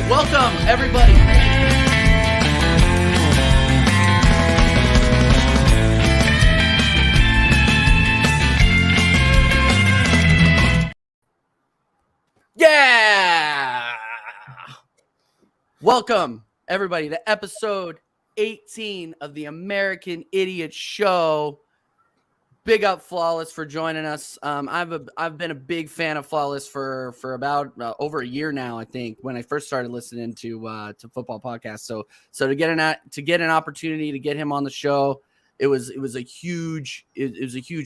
Welcome, everybody. Yeah! Welcome, everybody, to episode 18 of the American Idiot Show. Big up Flawless for joining us. I've been a big fan of Flawless for about over a year now. I think when I first started listening to football podcasts. So to get an opportunity to get him on the show, it was a huge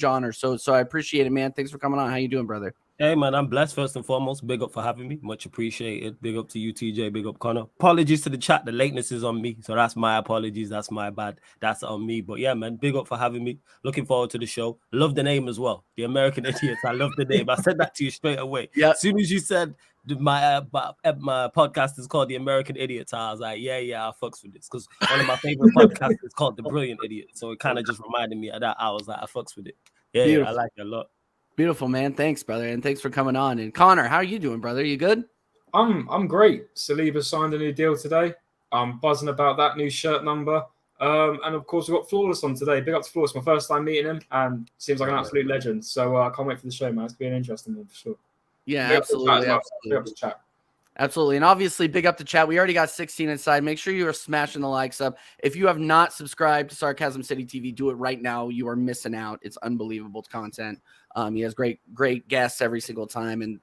honor. So I appreciate it, man. Thanks for coming on. How you doing, brother? Hey, man, I'm blessed first and foremost. Big up for having me. Much appreciated. Big up to you, TJ. Big up, Connor. Apologies to the chat. The lateness is on me. So that's my apologies. That's my bad. That's on me. But yeah, man, big up for having me. Looking forward to the show. Love the name as well. The American Idiots. I love the name. I said that to you straight away. Yeah. As soon as you said my podcast is called The American Idiots, I was like, yeah, I fucks with this. Because one of my favorite podcasts is called The Brilliant Idiot. So it kind of just reminded me of that. I was like, I fucks with it. Yeah, I like it a lot. Beautiful, man. Thanks, brother, and thanks for coming on. And Connor, how are you doing, brother? You good? I'm great. Saliba signed a new deal today. I'm buzzing about that new shirt number. And of course, we've got Flawless on today. Big up to Flawless. My first time meeting him, and seems like an absolute legend. So I can't wait for the show, man. It's gonna be an interesting one for sure. Yeah, absolutely. Big up to chat. Absolutely. And obviously, big up to chat. We already got 16 inside. Make sure you are smashing the likes up. If you have not subscribed to Sarcasm City TV, do it right now. You are missing out. It's unbelievable content. He has great guests every single time. And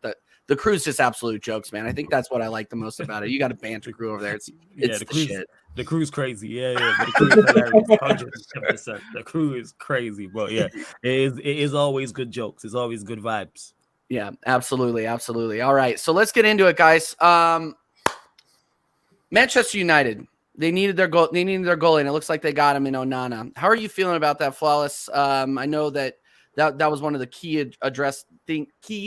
the crew's just absolute jokes, man. I think that's what I like the most about it. You got a banter crew over there. It's the shit. The crew's crazy. Yeah. The crew is hilarious. 110%. The crew is crazy. But yeah, it is always good jokes. It's always good vibes. Yeah, absolutely. All right, so let's get into it, guys. Manchester United, they needed their goal. They needed their goalie, and it looks like they got him in Onana. How are you feeling about that, Flawless? I know that was one of the key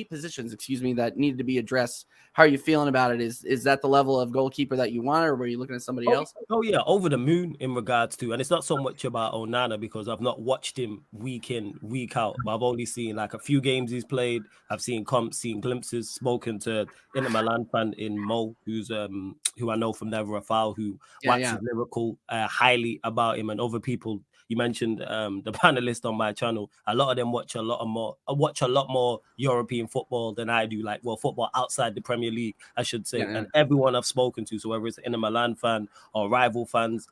positions, that needed to be addressed. How are you feeling about it? Is that the level of goalkeeper that you want, or were you looking at somebody else? Oh yeah, over the moon in regards to, and it's not so much about Onana because I've not watched him week in, week out. I've only seen like a few games he's played. I've seen glimpses, spoken to Inter Milan fan in Mo, who I know from Never a Foul, who waxes lyrical highly about him, and other people. You mentioned the panelists on my channel. A lot of them watch a lot more European football than I do, football outside the Premier League, I should say. And everyone I've spoken to, so whether it's an Inter Milan fan or rival fans,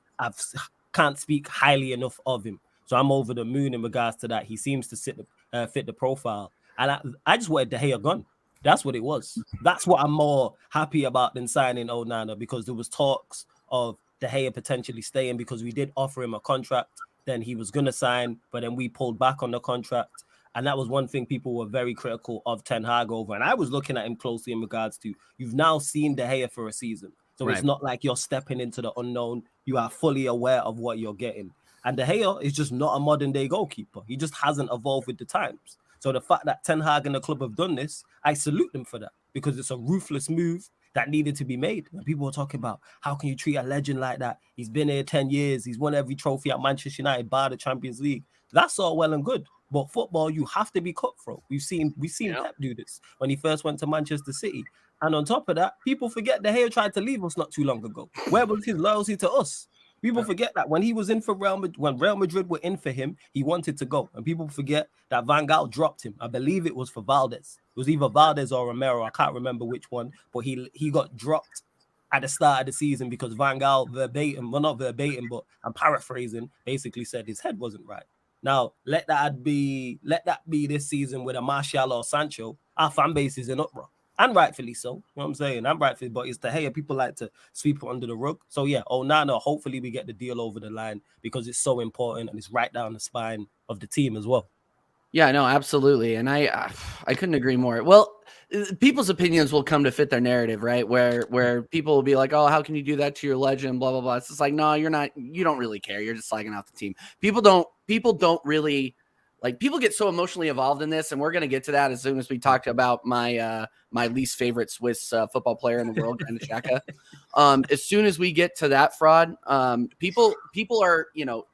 can't speak highly enough of him. So I'm over the moon in regards to that. He seems to fit the profile. And I just wanted De Gea gone. That's what it was. That's what I'm more happy about than signing Onana, because there was talks of De Gea potentially staying because we did offer him a contract. Then he was going to sign, but then we pulled back on the contract. And that was one thing people were very critical of Ten Hag over. And I was looking at him closely in regards to, you've now seen De Gea for a season. So It's not like you're stepping into the unknown. You are fully aware of what you're getting. And De Gea is just not a modern day goalkeeper. He just hasn't evolved with the times. So the fact that Ten Hag and the club have done this, I salute them for that, because it's a ruthless move that needed to be made. And people were talking about, how can you treat a legend like that? He's been here 10 years. He's won every trophy at Manchester United, bar the Champions League. That's all well and good. But football, you have to be cutthroat. We've seen Pep do this when he first went to Manchester City. And on top of that, people forget De Gea tried to leave us not too long ago. Where was his loyalty to us? People forget that when he was in for when Real Madrid were in for him, he wanted to go. And people forget that Van Gaal dropped him. I believe it was for Valdez. It was either Valdez or Romero. I can't remember which one. But he got dropped at the start of the season because Van Gaal not verbatim, but I'm paraphrasing, basically said his head wasn't right. Now, let that be this season with a Martial or Sancho. Our fan base is in uproar. And rightfully so. You know what I'm saying? But it's De Gea. People like to sweep it under the rug. So yeah, Onana, hopefully we get the deal over the line, because it's so important and it's right down the spine of the team as well. Yeah, no, absolutely. And I couldn't agree more. Well, people's opinions will come to fit their narrative, right? Where people will be like, oh, how can you do that to your legend? Blah, blah, blah. It's just like, no, you're not, you don't really care. You're just slagging out the team. People don't really, like, people get so emotionally involved in this, and we're going to get to that as soon as we talk about my least favorite Swiss football player in the world, Granit Xhaka. As soon as we get to that fraud, people are,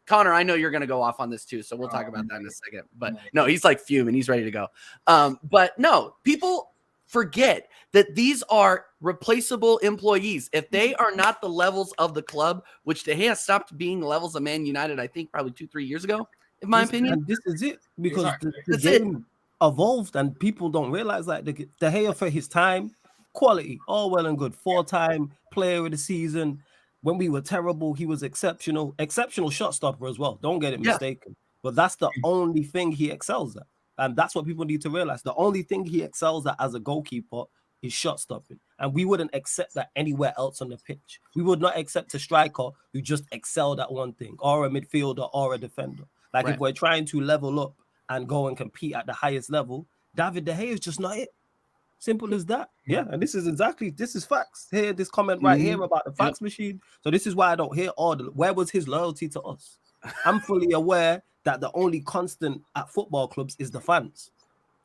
Connor, I know you're going to go off on this too, so we'll talk about that in a second. But no, he's like fuming. He's ready to go. But no, people forget that these are replaceable employees. If they are not the levels of the club, which De Gea stopped being the levels of Man United, I think probably 2-3 years ago, in my opinion. And this is it, because Exactly. the game evolved and people don't realize, like, De Gea for his time, quality, all well and good, 4-time player of the season. When we were terrible, he was exceptional shot stopper as well. Don't get it mistaken. But that's the only thing he excels at. And that's what people need to realize. The only thing he excels at as a goalkeeper is shot stopping. And we wouldn't accept that anywhere else on the pitch. We would not accept a striker who just excelled at one thing, or a midfielder or a defender. Like, if we're trying to level up and go and compete at the highest level, David De Gea is just not it. Simple as that. Yeah, and this is facts. Here, this comment right here about the fax machine. So this is why I don't hear where was his loyalty to us? I'm fully aware that the only constant at football clubs is the fans.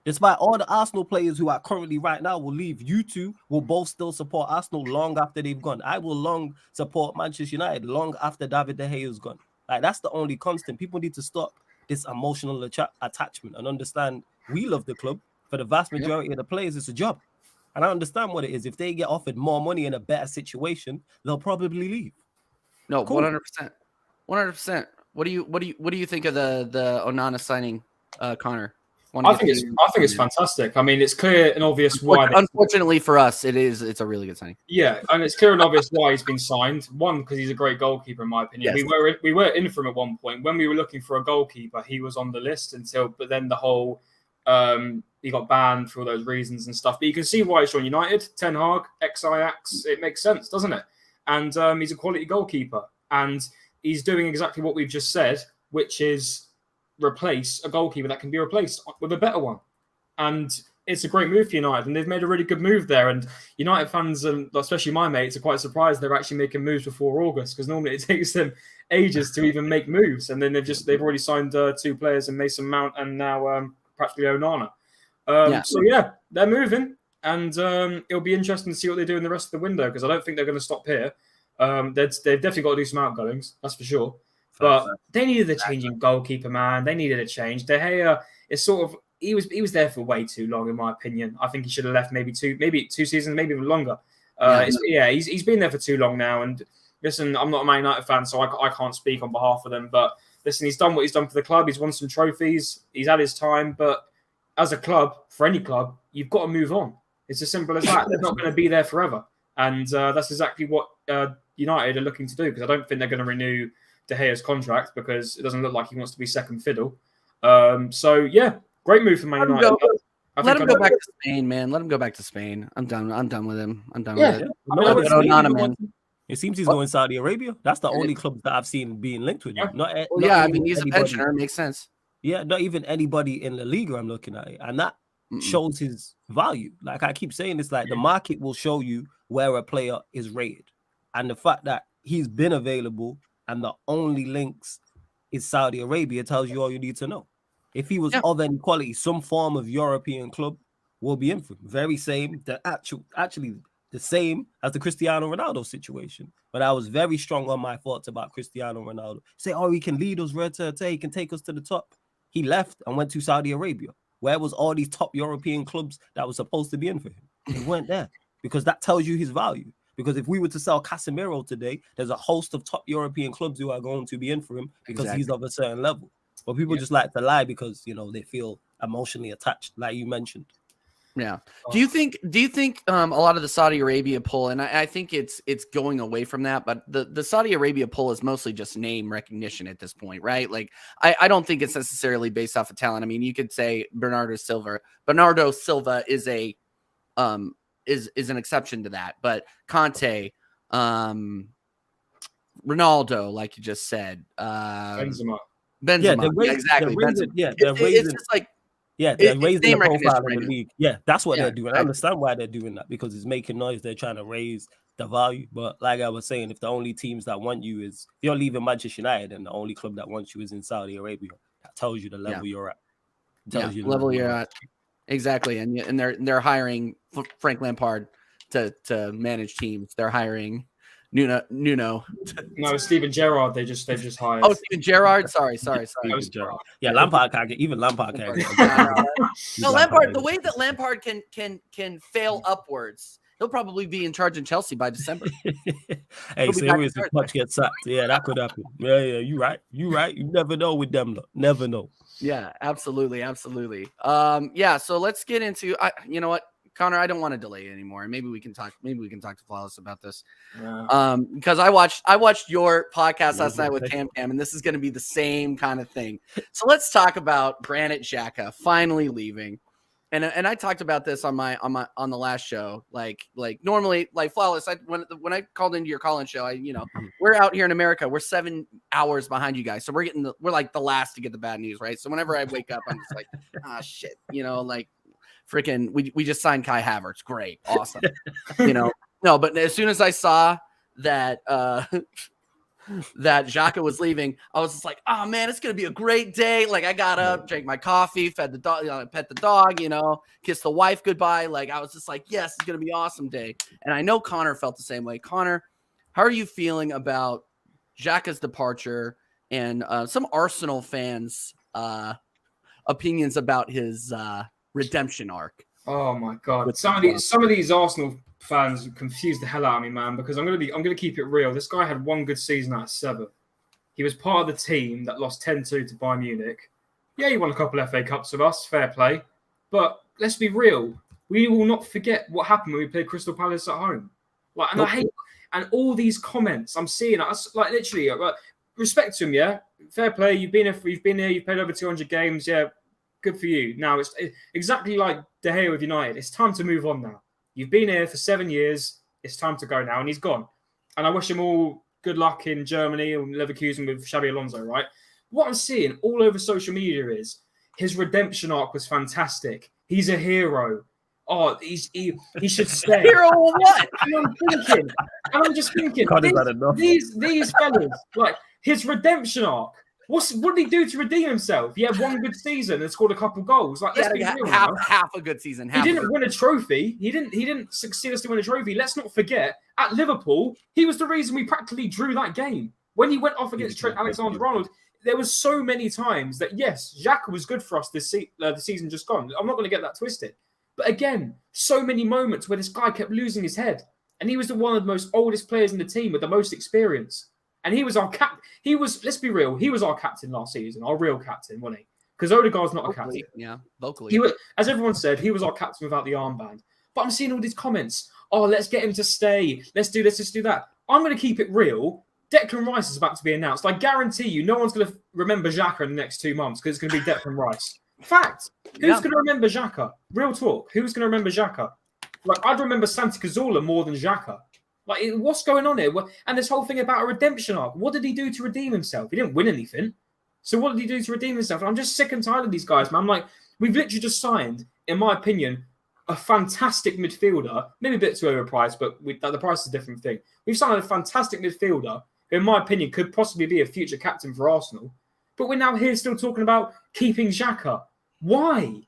Despite all the Arsenal players who are currently right now will leave, you two will both still support Arsenal long after they've gone. I will long support Manchester United long after David De Gea is gone. Like, that's the only constant. People need to stop this emotional attachment and understand we love the club. For the vast majority of the players, it's a job. And I understand what it is. If they get offered more money in a better situation, they'll probably leave. No, cool. 100%. 100%. What do you think of the Onana signing, Connor? I think it's fantastic. I mean, it's clear and obvious why. Unfortunately for us, it's a really good signing. Yeah, and it's clear and obvious why he's been signed. One, because he's a great goalkeeper, in my opinion. Yes. We were in for him at one point when we were looking for a goalkeeper. He was on the list but then the whole he got banned for all those reasons and stuff. But you can see why he's joined United. Ten Hag, ex-Ajax. It makes sense, doesn't it? And he's a quality goalkeeper, and he's doing exactly what we've just said, which is replace a goalkeeper that can be replaced with a better one. And it's a great move for United, and they've made a really good move there. And United fans, and especially my mates, are quite surprised they're actually making moves before August, because normally it takes them ages to even make moves. And then they've already signed 2 players in Mason Mount and now practically Onana. So yeah, they're moving, and it'll be interesting to see what they do in the rest of the window, because I don't think they're going to stop here. They've definitely got to do some outgoings, that's for sure. But they needed a changing goalkeeper, man. They needed a change. De Gea is sort of he was there for way too long, in my opinion. I think he should have left maybe 2 seasons, maybe even longer. He's been there for too long now. And listen, I'm not a Man United fan, so I can't speak on behalf of them. But listen, he's done what he's done for the club. He's won some trophies. He's had his time. But as a club, for any club, you've got to move on. It's as simple as that. They're not going to be there forever. And that's exactly what United are looking to do, because I don't think they're going to renew De Gea's contract, because it doesn't look like he wants to be second fiddle. So yeah, great move for Man United. Let him go back to Spain, man. Let him go back to Spain. I'm done with him. I'm done with it. It seems he's going Saudi Arabia. That's the only club that I've seen being linked with him. I mean, he's a pensioner. It makes sense. Yeah, not even anybody in the league I'm looking at it. And that shows his value. Like I keep saying, it's like the market will show you where a player is rated. And the fact that he's been available and the only links is Saudi Arabia tells you all you need to know. If he was of any quality, some form of European club will be in for him. Very same, actually the same as the Cristiano Ronaldo situation. But I was very strong on my thoughts about Cristiano Ronaldo. Say, he can lead us, he can take us to the top. He left and went to Saudi Arabia. Where was all these top European clubs that were supposed to be in for him? They weren't there, because that tells you his value. Because if we were to sell Casemiro today, there's a host of top European clubs who are going to be in for him because he's of a certain level. But people just like to lie because, they feel emotionally attached, like you mentioned. Yeah. Do you think a lot of the Saudi Arabia pull, and I think it's going away from that, but the Saudi Arabia pull is mostly just name recognition at this point, right? Like I don't think it's necessarily based off of talent. I mean, you could say Bernardo Silva is is an exception to that, but Conte, Ronaldo, like you just said, Benzema, exactly. It's just like. Yeah, they're raising the profile of the league. Yeah, that's what they're doing. I understand why they're doing that, because it's making noise. They're trying to raise the value. But like I was saying, if the only teams that want you if you're leaving Manchester United and the only club that wants you is in Saudi Arabia, that tells you the level you're at. Tells you the level you're at. Exactly. And they're hiring Frank Lampard to manage teams. They're hiring Nuno. No, Steven Gerrard. They've just hired. Oh, Steven Gerrard. Sorry. Yeah, Lampard can't get even Lampard can't get. No, Lampard. The way that Lampard can fail upwards, he'll probably be in charge in Chelsea by December. Hey, so if much gets sacked, yeah, that could happen. Yeah, you right. You never know with them, though. Never know. Yeah, absolutely. Yeah, so let's get into. You know what, Connor, I don't want to delay it anymore. Maybe we can talk to Flawless about this. Yeah. Because I watched your podcast last night with Cam, and this is going to be the same kind of thing. So let's talk about Granit Xhaka finally leaving. And I talked about this on the last show. Like normally, like Flawless, when I called into your call-in show, we're out here in America. We're 7 hours behind you guys, so we're like the last to get the bad news, right? So whenever I wake up, I'm just like, shit, like freaking, we just signed Kai Havertz, great, awesome, No, but as soon as I saw that that Xhaka was leaving, I was just like, oh man, it's gonna be a great day. Like I got up, drank my coffee, fed the dog, pet the dog, kissed the wife goodbye. Like I was just like, yes, it's gonna be an awesome day. And I know Connor felt the same way. Connor, how are you feeling about Xhaka's departure and some Arsenal fans' opinions about his redemption arc? Oh my god, some of these Arsenal fans confuse the hell out of me, man, because I'm gonna keep it real. This guy had one good season out of 7. He was part of the team that lost 10-2 to Bayern Munich. Yeah, he won a couple FA Cups with us, fair play. But let's be real, we will not forget what happened when we played Crystal Palace at home. I hate all these comments I'm seeing. Like literally, respect to him, yeah, fair play. You've been here, you've played over 200 games, yeah, good for you. Now it's exactly like De Gea with United. It's time to move on now. You've been here for 7 years. It's time to go now. And he's gone. And I wish him all good luck in Germany and Leverkusen with Xabi Alonso, right? What I'm seeing all over social media is his redemption arc was fantastic. He's a hero. Oh, he should stay. Hero or what? And I'm just thinking, these fellas, like his redemption arc. What did he do to redeem himself? He had one good season and scored a couple goals. Like, let's be real, half a good season. He didn't win a trophy. He didn't succeed us to win a trophy. Let's not forget, at Liverpool, he was the reason we practically drew that game. When he went off against Trent Alexander-Arnold, there was so many times that, yes, Xhaka was good for us the season just gone. I'm not going to get that twisted. But again, so many moments where this guy kept losing his head. And he was one of the most oldest players in the team with the most experience. And he was our captain. Let's be real, he was our captain last season, our real captain, wasn't he? Because Odegaard's not a captain. Yeah, vocally. As everyone said, he was our captain without the armband. But I'm seeing all these comments. Oh, let's get him to stay. Let's do this, let's do that. I'm going to keep it real. Declan Rice is about to be announced. I guarantee you, no one's going to remember Xhaka in the next 2 months because it's going to be Declan Rice. Fact. Who's going to remember Xhaka? Real talk. Who's going to remember Xhaka? Like, I'd remember Santi Cazorla more than Xhaka. Like, what's going on here? And this whole thing about a redemption arc. What did he do to redeem himself? He didn't win anything. So what did he do to redeem himself? And I'm just sick and tired of these guys, man. I'm like, we've literally just signed, in my opinion, a fantastic midfielder. Maybe a bit too overpriced, but the price is a different thing. We've signed a fantastic midfielder who, in my opinion, could possibly be a future captain for Arsenal. But we're now here still talking about keeping Xhaka. Why?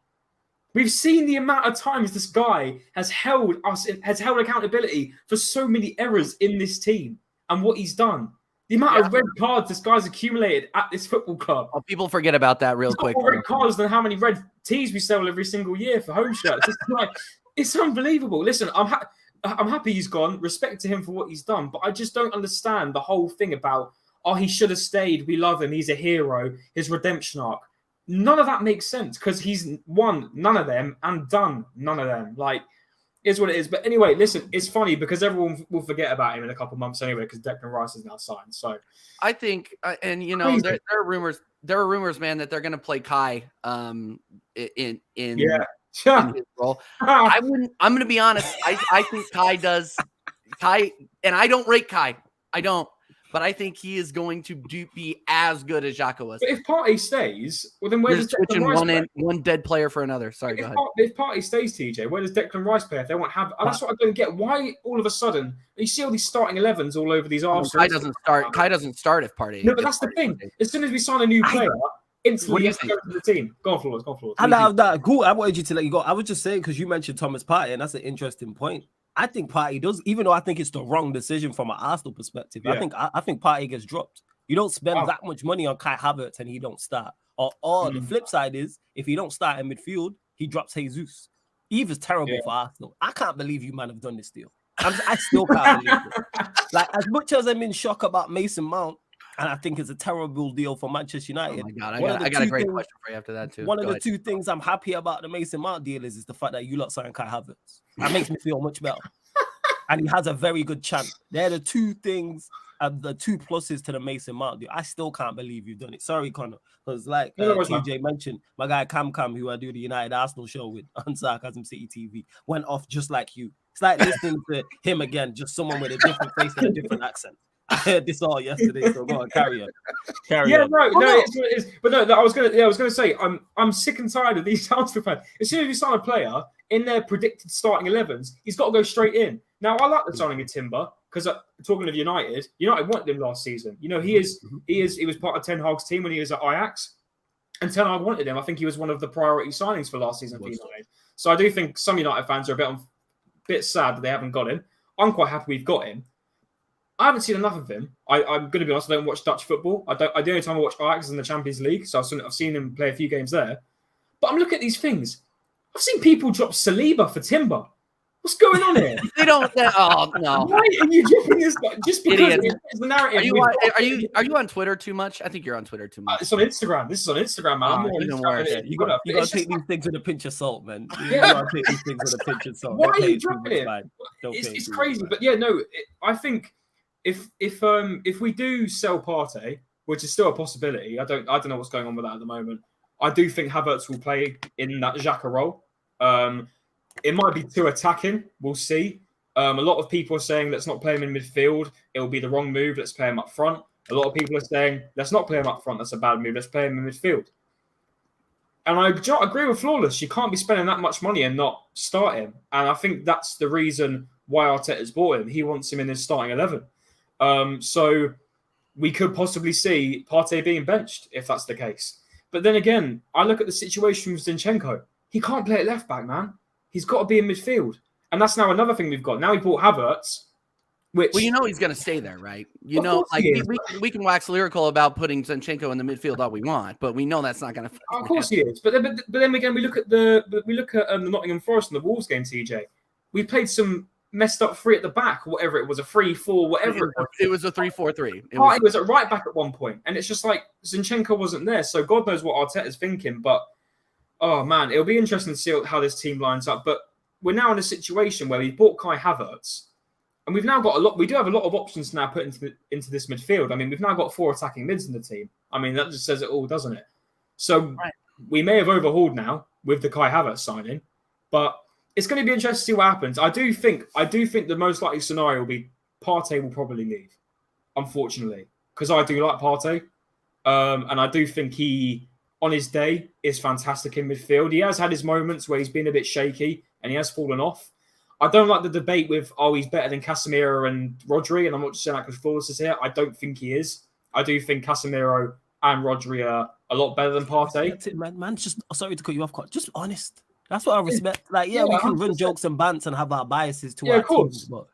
We've seen the amount of times this guy has held accountability for so many errors in this team and what he's done. The amount of red cards this guy's accumulated at this football club. Oh, people forget about that real quick. More red cards than how many red tees we sell every single year for home shirts. It's unbelievable. Listen, I'm happy he's gone. Respect to him for what he's done, but I just don't understand the whole thing about, oh, he should have stayed. We love him. He's a hero. His redemption arc. None of that makes sense because he's won none of them and done none of them. Like, is what it is. But anyway, listen, it's funny because everyone will forget about him in a couple of months anyway because Declan Rice is now signed. So I think, and you know, there are rumors. There are rumors, man, that they're going to play Kai in his role. I'm going to be honest. I think Kai, and I don't rate Kai. I don't. But I think he is going to be as good as Xhaka was. But if Partey stays, well, then where does Declan Rice play? One dead player for another. Sorry, go ahead. If Partey stays, TJ, where does Declan Rice play if they won't have? That's what I don't get. Why all of a sudden you see all these starting 11s all over these Arsenal? Kai doesn't start if Partey. No, but that's the thing. As soon as we sign a new player, instantly he goes to the team. Go on, Flores. And now that cool. I wanted you to let you go. I was just saying because you mentioned Thomas Partey, and that's an interesting point. I think Partey does, even though I think it's the wrong decision from an Arsenal perspective. Yeah. I think Partey gets dropped. You don't spend that much money on Kai Havertz and he don't start. Or the flip side is, if he don't start in midfield, he drops Jesus. Eve is terrible for Arsenal. I can't believe you, man, have done this deal. I still can't believe it. Like, as much as I'm in shock about Mason Mount, and I think it's a terrible deal for Manchester United. Oh my God, I got a great question for you after that too. One of the two things I'm happy about the Mason Mount deal is the fact that you lot signed Kai Havertz. That makes me feel much better. And he has a very good chance. They're the two things, the two pluses to the Mason Mount deal. I still can't believe you've done it. Sorry, Connor. Because like TJ mentioned, my guy Cam, who I do the United Arsenal show with on Sarcasm City TV, went off just like you. It's like listening to him again, just someone with a different face and a different accent. I heard this all yesterday, so go on, carry on. I was gonna say, I'm sick and tired of these Arsenal fans. As soon as you sign a player in their predicted starting 11s, he's got to go straight in. Now, I like the signing of Timber because talking of United wanted him last season. He was part of Ten Hag's team when he was at Ajax, and Ten Hag wanted him. I think he was one of the priority signings for last season for United. So I do think some United fans are a bit sad that they haven't got him. I'm quite happy we've got him. I haven't seen enough of him. I'm going to be honest. I don't watch Dutch football. The only time I watch Ajax is in the Champions League, so I've seen him play a few games there. But I'm looking at these things. I've seen people drop Saliba for Timber. What's going on here? They don't. Oh no! Why are you dropping this? Just because it's the narrative. Are you on Twitter too much? I think you're on Twitter too much. It's on Instagram. This is on Instagram, man. I'm more on Instagram. You got to take these things with a pinch of salt, man. You got to take these things with a pinch of salt. Why are you dropping it? It's crazy, but yeah, no. I think if we do sell Partey, which is still a possibility, I don't know what's going on with that at the moment. I do think Havertz will play in that Xhaka role. It might be too attacking. We'll see. A lot of people are saying let's not play him in midfield. It'll be the wrong move. Let's play him up front. A lot of people are saying let's not play him up front. That's a bad move. Let's play him in midfield. And I agree with Flawless. You can't be spending that much money and not start him. And I think that's the reason why Arteta's bought him. He wants him in his starting 11. So we could possibly see Partey being benched if that's the case. But then again, I look at the situation with Zinchenko. He can't play at left back, man. He's got to be in midfield. And that's now another thing we've got. Now we bought Havertz, which... Well, he's going to stay there, right? We can wax lyrical about putting Zinchenko in the midfield all we want, but we know that's not going to... Of course he is. But then again, we look at the Nottingham Forest and the Wolves game, TJ. We played some messed up three at the back, whatever it was, a 3-4, whatever it was. It was a 3-4-3. Partey was at right back at one point, and it's just like Zinchenko wasn't there, so God knows what Arteta's thinking, but oh man, it'll be interesting to see how this team lines up. But we're now in a situation where we've bought Kai Havertz, and we've now got we do have a lot of options to now put into this midfield. I mean, we've now got 4 attacking mids in the team. I mean, that just says it all, doesn't it? So we may have overhauled now with the Kai Havertz signing, but it's going to be interesting to see what happens. I do think the most likely scenario will be Partey will probably leave, unfortunately, because I do like Partey, and I do think he, on his day, is fantastic in midfield. He has had his moments where he's been a bit shaky and he has fallen off. I don't like the debate with, he's better than Casemiro and Rodri, and I'm not just saying that because Flawless is here. I don't think he is. I do think Casemiro and Rodri are a lot better than Partey. That's it, man. Just sorry to cut you off, just honest. That's what I respect. Like, we can run jokes and bants and have our biases to our teams, but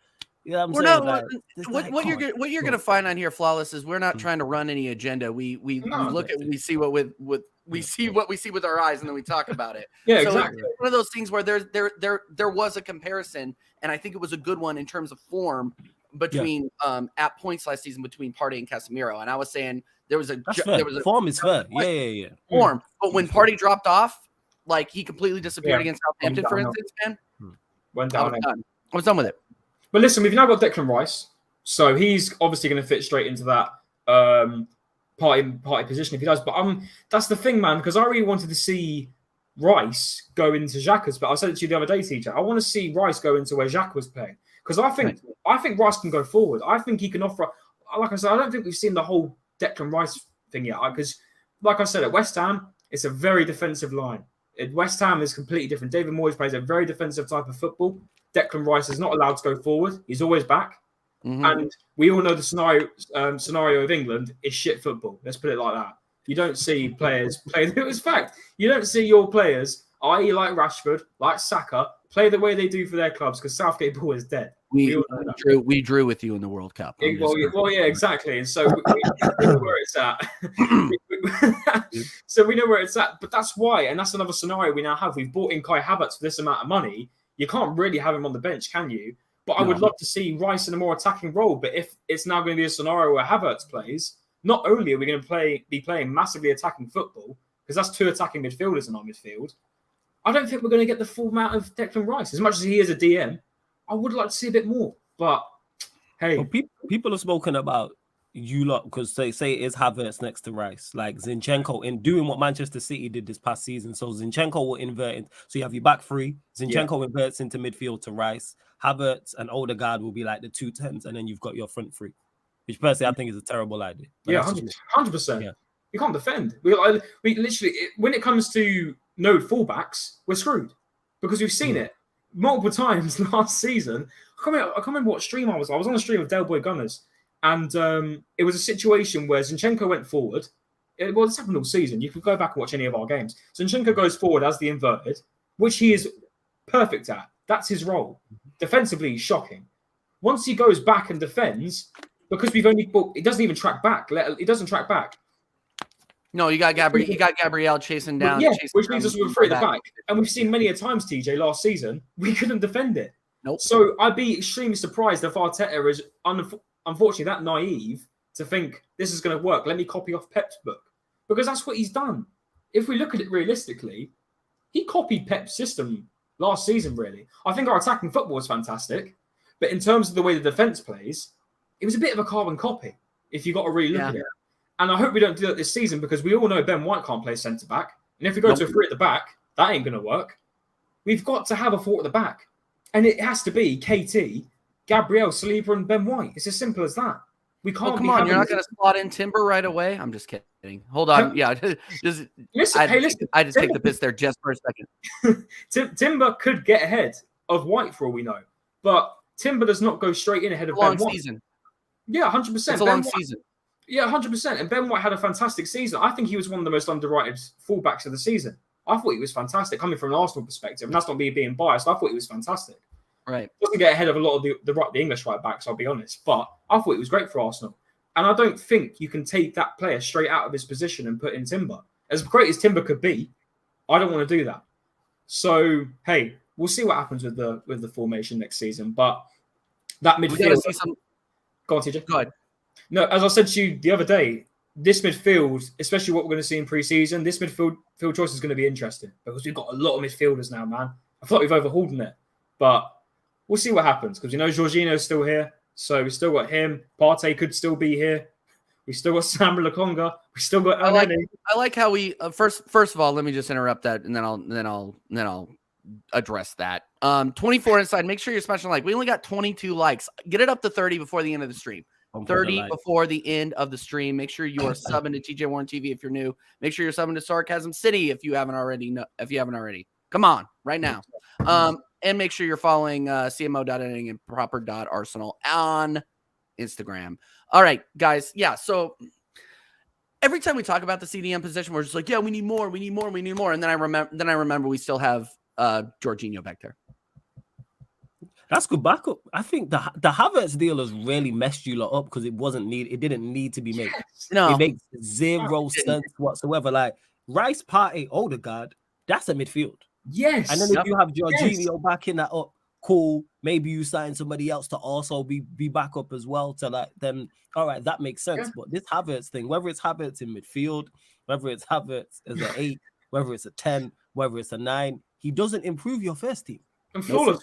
I'm saying, what you're gonna find on here, Flawless, is we're not trying to run any agenda. We look at we see what we see with our eyes, and then we talk about it. Yeah, so exactly. It's one of those things where there was a comparison, and I think it was a good one in terms of form between at points last season between Partey and Casemiro. And I was saying there was a form is fair. Yeah. Form, but when Partey dropped off, like he completely disappeared against Southampton, for instance, man. Went down. I was done with it. But listen, we've now got Declan Rice, so he's obviously going to fit straight into that party position if he does. But that's the thing, man, because I really wanted to see Rice go into Xhaka's. But I said it to you the other day, teacher. I want to see Rice go into where Xhaka was playing because I think Rice can go forward. I think he can offer. Like I said, I don't think we've seen the whole Declan Rice thing yet because, like I said, at West Ham, it's a very defensive line. At West Ham is completely different. David Moyes plays a very defensive type of football. Declan Rice is not allowed to go forward. He's always back. Mm-hmm. And we all know the scenario of England is shit football. Let's put it like that. You don't see players play. It was fact. You don't see your players, i.e. like Rashford, like Saka, play the way they do for their clubs because Southgate ball is dead. We all know that. We drew with you in the World Cup. Well, yeah, exactly. And so we know where it's at. So we know where it's at. But that's why, and that's another scenario we now have. We've bought in Kai Havertz for this amount of money. You can't really have him on the bench, can you? But I would love to see Rice in a more attacking role. But if it's now going to be a scenario where Havertz plays, not only are we going to be playing massively attacking football, because that's 2 attacking midfielders in our midfield, I don't think we're going to get the full amount of Declan Rice. As much as he is a DM, I would like to see a bit more. But hey, well, people have spoken about you lot because they say it is Havertz next to Rice, like Zinchenko in doing what Manchester City did this past season. So Zinchenko will invert, so you have your back three. Zinchenko inverts into midfield to Rice. Havertz and Odegaard will be like the 2 10s, and then you've got your front three, which personally I think is a terrible idea. But 100%. Yeah. You can't defend. We literally, when it comes to no fullbacks, we're screwed because we've seen it multiple times last season. I can't remember what stream I was. I was on a stream of Del Boy Gunners, and it was a situation where Zinchenko went forward. Well, it's happened all season. You can go back and watch any of our games. Zinchenko goes forward as the inverted, which he is perfect at. That's his role. Defensively, he's shocking. Once he goes back and defends, because it doesn't even track back. It doesn't track back. No, you got Gabriel chasing down. Which means us we're free at the back. And we've seen many a times, TJ, last season, we couldn't defend it. Nope. So I'd be extremely surprised if Arteta is unfortunately that naive to think this is going to work. Let me copy off Pep's book. Because that's what he's done. If we look at it realistically, he copied Pep's system last season, really. I think our attacking football is fantastic. But in terms of the way the defence plays, it was a bit of a carbon copy, if you got to really look at it. And I hope we don't do that this season because we all know Ben White can't play centre-back. And if we go to a 3 at the back, that ain't going to work. We've got to have a 4 at the back. And it has to be KT, Gabriel, Saliba, and Ben White. It's as simple as that. We can't. Come on, you're not going to slot in Timber right away? I'm just kidding. Hold on. Yeah, listen. I just take the piss there just for a second. Timber could get ahead of White for all we know. But Timber does not go straight in ahead of Ben White. Season. Yeah, 100%. It's a long season. Yeah, 100%. And Ben White had a fantastic season. I think he was one of the most underrated fullbacks of the season. I thought he was fantastic, coming from an Arsenal perspective. And that's not me being biased. I thought he was fantastic. Right. Doesn't get ahead of a lot of the English right backs, I'll be honest. But I thought he was great for Arsenal. And I don't think you can take that player straight out of his position and put in Timber. As great as Timber could be, I don't want to do that. So, hey, we'll see what happens with the formation next season. But that midfield... Go on, TJ. Go ahead. No, as I said to you the other day, this midfield, especially what we're going to see in pre-season, this midfield choice is going to be interesting because we've got a lot of midfielders now, man. I thought we've overhauled it, but we'll see what happens because we know Jorginho's still here, so we still got him. Partey could still be here. We still got Sam Lokonga. We still got. I like how we first of all. Let me just interrupt that, and then I'll address that. 24 inside. Make sure you're smashing like. We only got 22 likes. Get it up to 30 before the end of the stream. 30 before the end of the stream. Make sure you are subbing to TJ Warren TV if you're new. Make sure you're subbing to Sarcasm City if you haven't already. Come on right now. And make sure you're following CMO.editing and proper.arsenal on Instagram. All right, guys. Yeah. So every time we talk about the CDM position, we're just like, yeah, we need more. And then I remember we still have Jorginho back there. That's good backup. I think the Havertz deal has really messed you lot up because it didn't need to be made. No, it makes zero sense whatsoever. Like Rice, Partey, Odegaard, that's a midfield. Yes. And then if you have Jorginho backing that up, cool. Maybe you sign somebody else to also be back up as well. To like then, all right, that makes sense. Yeah. But this Havertz thing, whether it's Havertz in midfield, whether it's Havertz as an 8, whether it's a 10, whether it's a 9, he doesn't improve your first team. And flawless.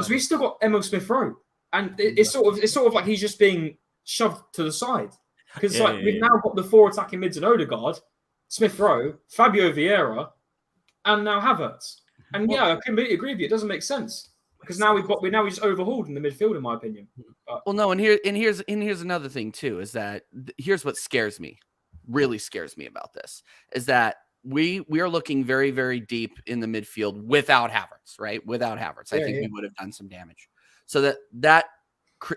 We've still got Emil Smith-Rowe, and it's sort of like he's just being shoved to the side because we've now got the 4 attacking mids and Odegaard, Smith-Rowe, Fabio Vieira, and now Havertz. And I completely agree with you. It doesn't make sense because now we just overhauled in the midfield, in my opinion. Well, no, and here's another thing too is that here's what really scares me about this is that. We are looking very, very deep in the midfield without Havertz, right? Without Havertz, I think we would have done some damage. So that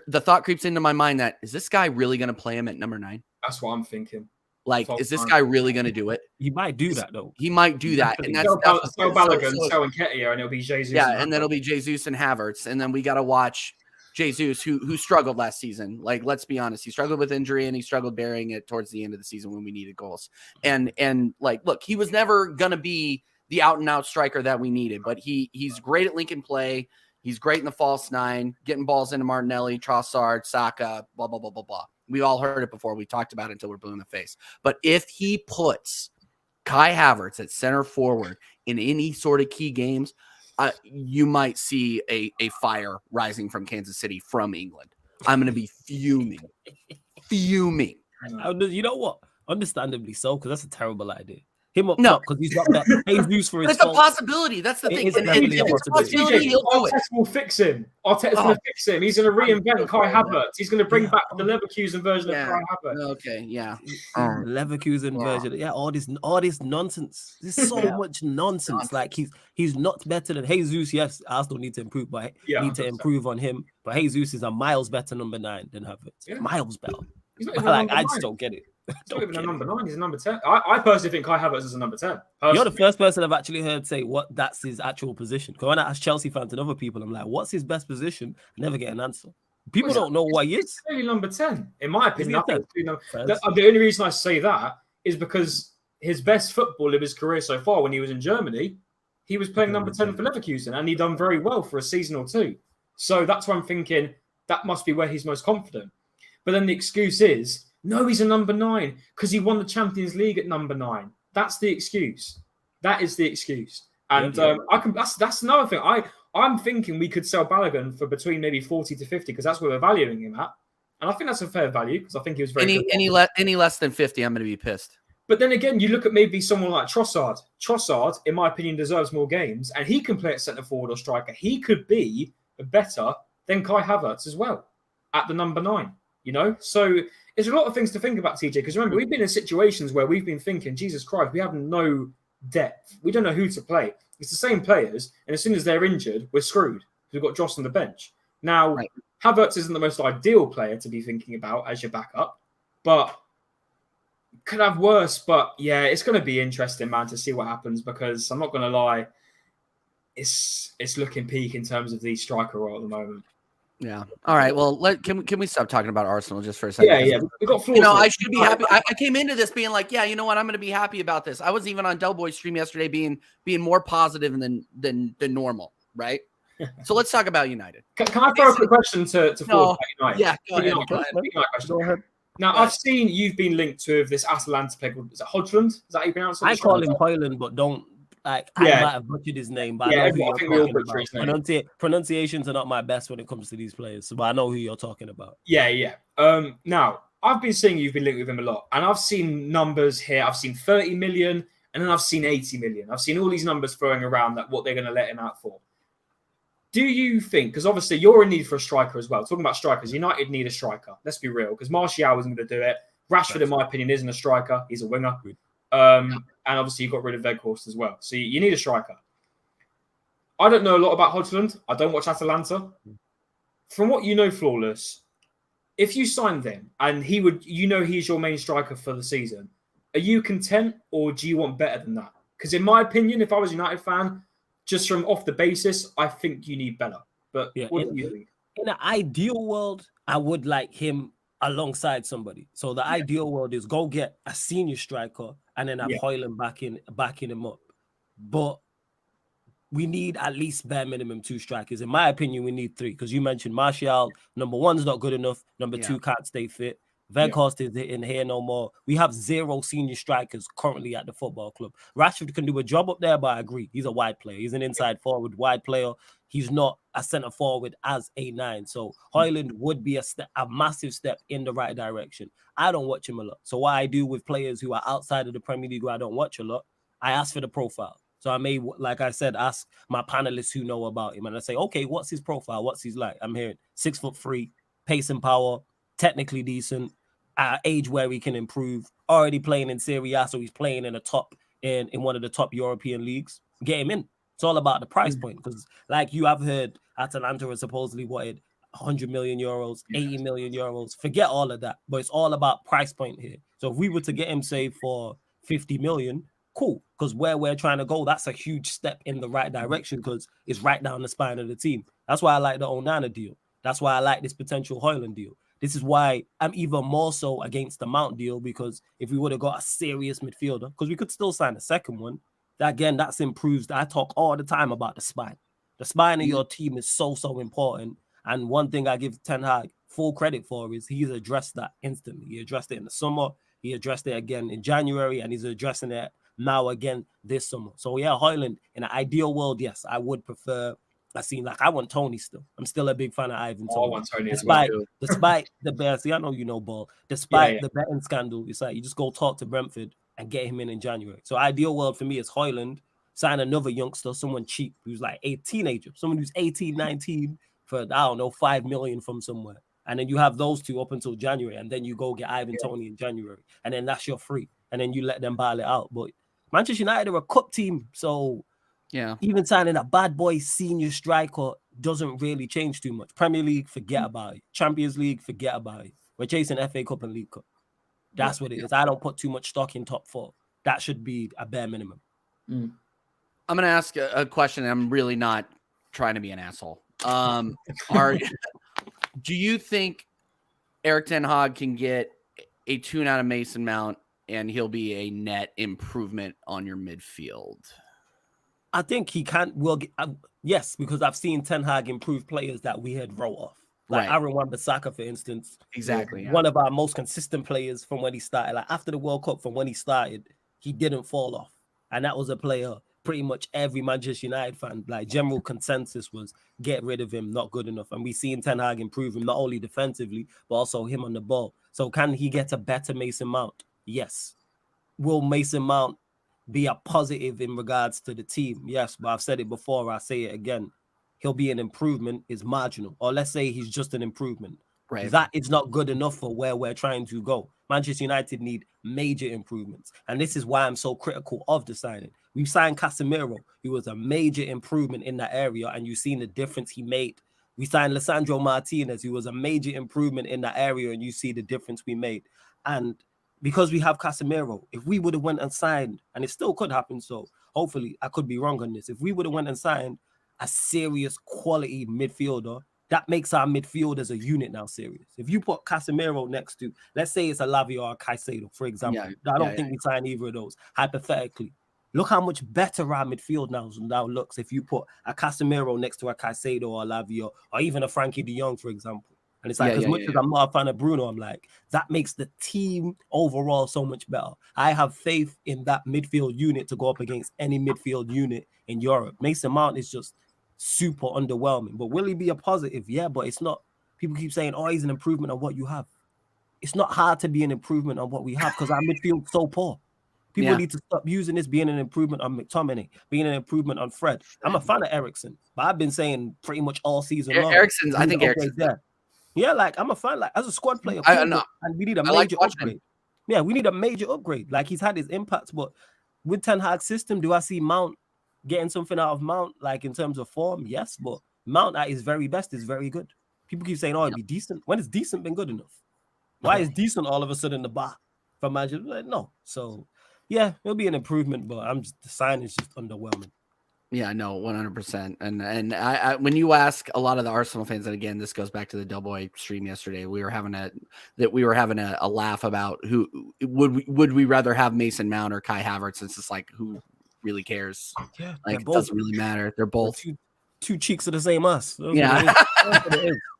the thought creeps into my mind that is this guy really going to play him at number 9? That's what I'm thinking. Like, is this guy really going to do it? He might do that though. He might do that, and that's sell Balogun, sell Nketiah, and it'll be Jesus. Yeah, and then it'll be Jesus and Havertz, and then we got to watch Jesus, who struggled last season. Like, let's be honest, he struggled with injury, and he struggled burying it towards the end of the season when we needed goals. And like, look, he was never going to be the out and out striker that we needed, but he's great at linking play. He's great in the false nine, getting balls into Martinelli, Trossard, Saka, blah, blah, blah, blah, blah. We all heard it before. We talked about it until we're blue in the face. But if he puts Kai Havertz at center forward in any sort of key games, you might see a fire rising from Kansas City from England. I'm going to be fuming. Fuming. You know what? Understandably so, because that's a terrible idea. Him up top because he's got that Jesus for his It's a possibility. That's the thing. It's definitely a possibility. Arteta will fix him. Arteta's going to fix him. He's going to reinvent Kai Havertz. He's going to bring back the Leverkusen version of Kai Havertz. Okay, yeah. Leverkusen version. Yeah, all this nonsense. There's so much nonsense. Like he's not better than Jesus. Yes, Arsenal need to improve, but need to improve on him. But Jesus is a miles better number 9 than Havertz. Yeah. Miles better. Like, I just don't get it. He's not even a number 9. He's a number 10. I personally think Kai Havertz is a number 10. You're the first person I've actually heard say that's his actual position. Because when I ask Chelsea fans and other people, I'm like, what's his best position? I never get an answer. People don't know what he is. He's clearly number 10, in my opinion. The only reason I say that is because his best football of his career so far, when he was in Germany, he was playing number 10 for Leverkusen, and he done very well for a season or two. So that's why I'm thinking that must be where he's most confident. But then the excuse is, no, he's a number 9 because he won the Champions League at number 9. That's the excuse. That is the excuse. And that's another thing. I'm thinking we could sell Balogun for between maybe 40 to 50 because that's where we're valuing him at. And I think that's a fair value because I think he was very good. Any less than 50, I'm going to be pissed. But then again, you look at maybe someone like Trossard. Trossard, in my opinion, deserves more games, and he can play at centre forward or striker. He could be better than Kai Havertz as well at the number 9. You know, so there's a lot of things to think about, TJ, because remember, we've been in situations where we've been thinking, Jesus Christ, we have no depth. We don't know who to play. It's the same players, and as soon as they're injured, we're screwed. We've got Joss on the bench. Now, Havertz isn't the most ideal player to be thinking about as your backup, but could have worse. But yeah, it's going to be interesting, man, to see what happens, because I'm not going to lie, it's looking peak in terms of the striker role at the moment. Yeah. All right. Well, can we stop talking about Arsenal just for a second? Yeah. We got flaws. You know, I should be happy. I came into this being like, yeah, you know what? I'm going to be happy about this. I was even on Del Boy's stream yesterday being more positive than normal, right? So let's talk about United. Can I throw a quick question to Ford? Yeah. Go ahead. Now, I've seen you've been linked to this Atalanta player. Is it Hodgland? Is that how you pronounce it? I call him Hoyland, but don't. I might have butchered his name, but I know who you're talking about. Pronunciations are not my best when it comes to these players, but I know who you're talking about. Yeah. Now, I've been seeing you've been linked with him a lot, and I've seen numbers here. I've seen 30 million, and then I've seen 80 million. I've seen all these numbers throwing around that what they're going to let him out for. Do you think, because obviously you're in need for a striker as well, talking about strikers, United need a striker. Let's be real, because Martial isn't going to do it. Rashford, in my opinion, isn't a striker. He's a winger. And obviously you got rid of Weghorst as well. So you need a striker. I don't know a lot about Hodgland. I don't watch Atalanta. From what you know, Flawless, if you signed him and he's your main striker for the season, are you content or do you want better than that? Because in my opinion, if I was a United fan, just from off the basis, I think you need better. But what do you think? In an ideal world, I would like him alongside somebody. So the ideal world is go get a senior striker and then have Hoyland backing him up. But we need at least bare minimum 2 strikers. In my opinion, we need 3, because you mentioned Martial, number 1's not good enough. Number 2 can't stay fit. Weghorst is in here no more. We have 0 senior strikers currently at the football club. Rashford can do a job up there, but I agree. He's a wide player. He's an inside forward, wide player. He's not a centre forward as a 9. So Hoyland would be a massive step in the right direction. I don't watch him a lot. So what I do with players who are outside of the Premier League who I don't watch a lot, I ask for the profile. So I may, like I said, ask my panelists who know about him. And I say, okay, what's his profile? What's his like? I'm hearing 6'3", pace and power, technically decent, at age where he can improve, already playing in Serie A, so he's playing in one of the top European leagues. Get him in. It's all about the price point, because like you have heard, Atalanta has supposedly wanted 100 million euros, 80 million euros. Forget all of that, but it's all about price point here. So So if we were to get him, say, for 50 million, cool. Because where we're trying to go, that's a huge step in the right direction because it's right down the spine of the team. That's why I like the Onana deal. That's why I like this potential Højlund deal. This is why I'm even more so against the Mount deal, because if we would have got a serious midfielder, because we could still sign a second one, again, that's improves. I talk all the time about the spine. The spine of your team is so important. And one thing I give Ten Hag full credit for is he's addressed that instantly. He addressed it in the summer. He addressed it again in January, and he's addressing it now again this summer. So yeah, Højlund, in an ideal world, yes, I would prefer. I want Tony still. I'm still a big fan of Ivan Tony. I want Tony as well. Despite the bet, see, I know you know ball. Despite the betting scandal, it's like you just go talk to Brentford and get him in January. So ideal world for me is Højlund, sign another youngster, someone cheap who's like a teenager, someone who's 18, 19 for, I don't know, 5 million from somewhere. And then you have those two up until January, and then you go get Ivan Tony in January, and then that's your free, and then you let them battle it out. But Manchester United are a cup team, so even signing a bad boy senior striker doesn't really change too much. Premier League, forget about it. Champions League, forget about it. We're chasing FA Cup and League Cup. That's what it is. I don't put too much stock in top four. That should be a bare minimum. I'm going to ask a question. I'm really not trying to be an asshole. Do you think Erik ten Hag can get a tune out of Mason Mount and he'll be a net improvement on your midfield? I think he can. Yes, because I've seen Ten Hag improve players that we had wrote off. Like Aaron Wan-Bissaka, for instance. Exactly. One of our most consistent players from when he started. Like after the World Cup, from when he started, he didn't fall off. And that was a player pretty much every Manchester United fan, like general consensus was get rid of him, not good enough. And we've seen Ten Hag improve him, not only defensively, but also him on the ball. So can he get a better Mason Mount? Yes. Will Mason Mount be a positive in regards to the team? Yes, but I've said it before, I say it again. He'll be an improvement, is marginal. Or let's say he's just an improvement. Right. That is not good enough for where we're trying to go. Manchester United need major improvements. And this is why I'm so critical of the signing. We've signed Casemiro, who was a major improvement in that area, and you've seen the difference he made. We signed Lisandro Martinez, who was a major improvement in that area, and you see the difference we made. And because we have Casemiro, if we would have went and signed, and it still could happen, so hopefully I could be wrong on this. If we would have went and signed a serious quality midfielder, that makes our midfield as a unit now serious. If you put Casemiro next to, let's say it's a Lavia or a Caicedo, for example. I don't think we sign either of those, hypothetically. Look how much better our midfield now looks if you put a Casemiro next to a Caicedo or a Lavia, or even a Frankie de Jong, for example. And it's like, as much as I'm not a fan of Bruno, I'm like, that makes the team overall so much better. I have faith in that midfield unit to go up against any midfield unit in Europe. Mason Mount is just super underwhelming. But will he be a positive? Yeah, but it's not. People keep saying, oh, he's an improvement on what you have. It's not hard to be an improvement on what we have because our midfield's so poor. People need to stop using this being an improvement on McTominay, being an improvement on Fred. I'm a fan of Eriksen, but I've been saying pretty much all season long. I think Eriksen's there. Yeah, like I'm a fan. Like as a squad player, and we need a major upgrade. Yeah, we need a major upgrade. Like he's had his impacts, but with Ten Hag's system, do I see Mount getting something out of Mount, like in terms of form? Yes, but Mount at his very best is very good. People keep saying, "Oh, it'd be decent." When has decent been good enough? Why is decent all of a sudden the bar for Manchester? Like, no. So yeah, it'll be an improvement, but the sign is just underwhelming. Yeah, no, 100%. And I when you ask a lot of the Arsenal fans, and again, this goes back to the Doughboy stream yesterday, we were having a laugh about who would we rather have Mason Mount or Kai Havertz? It's just like, who really cares? Yeah, like it doesn't really matter. They're both two cheeks of the same us.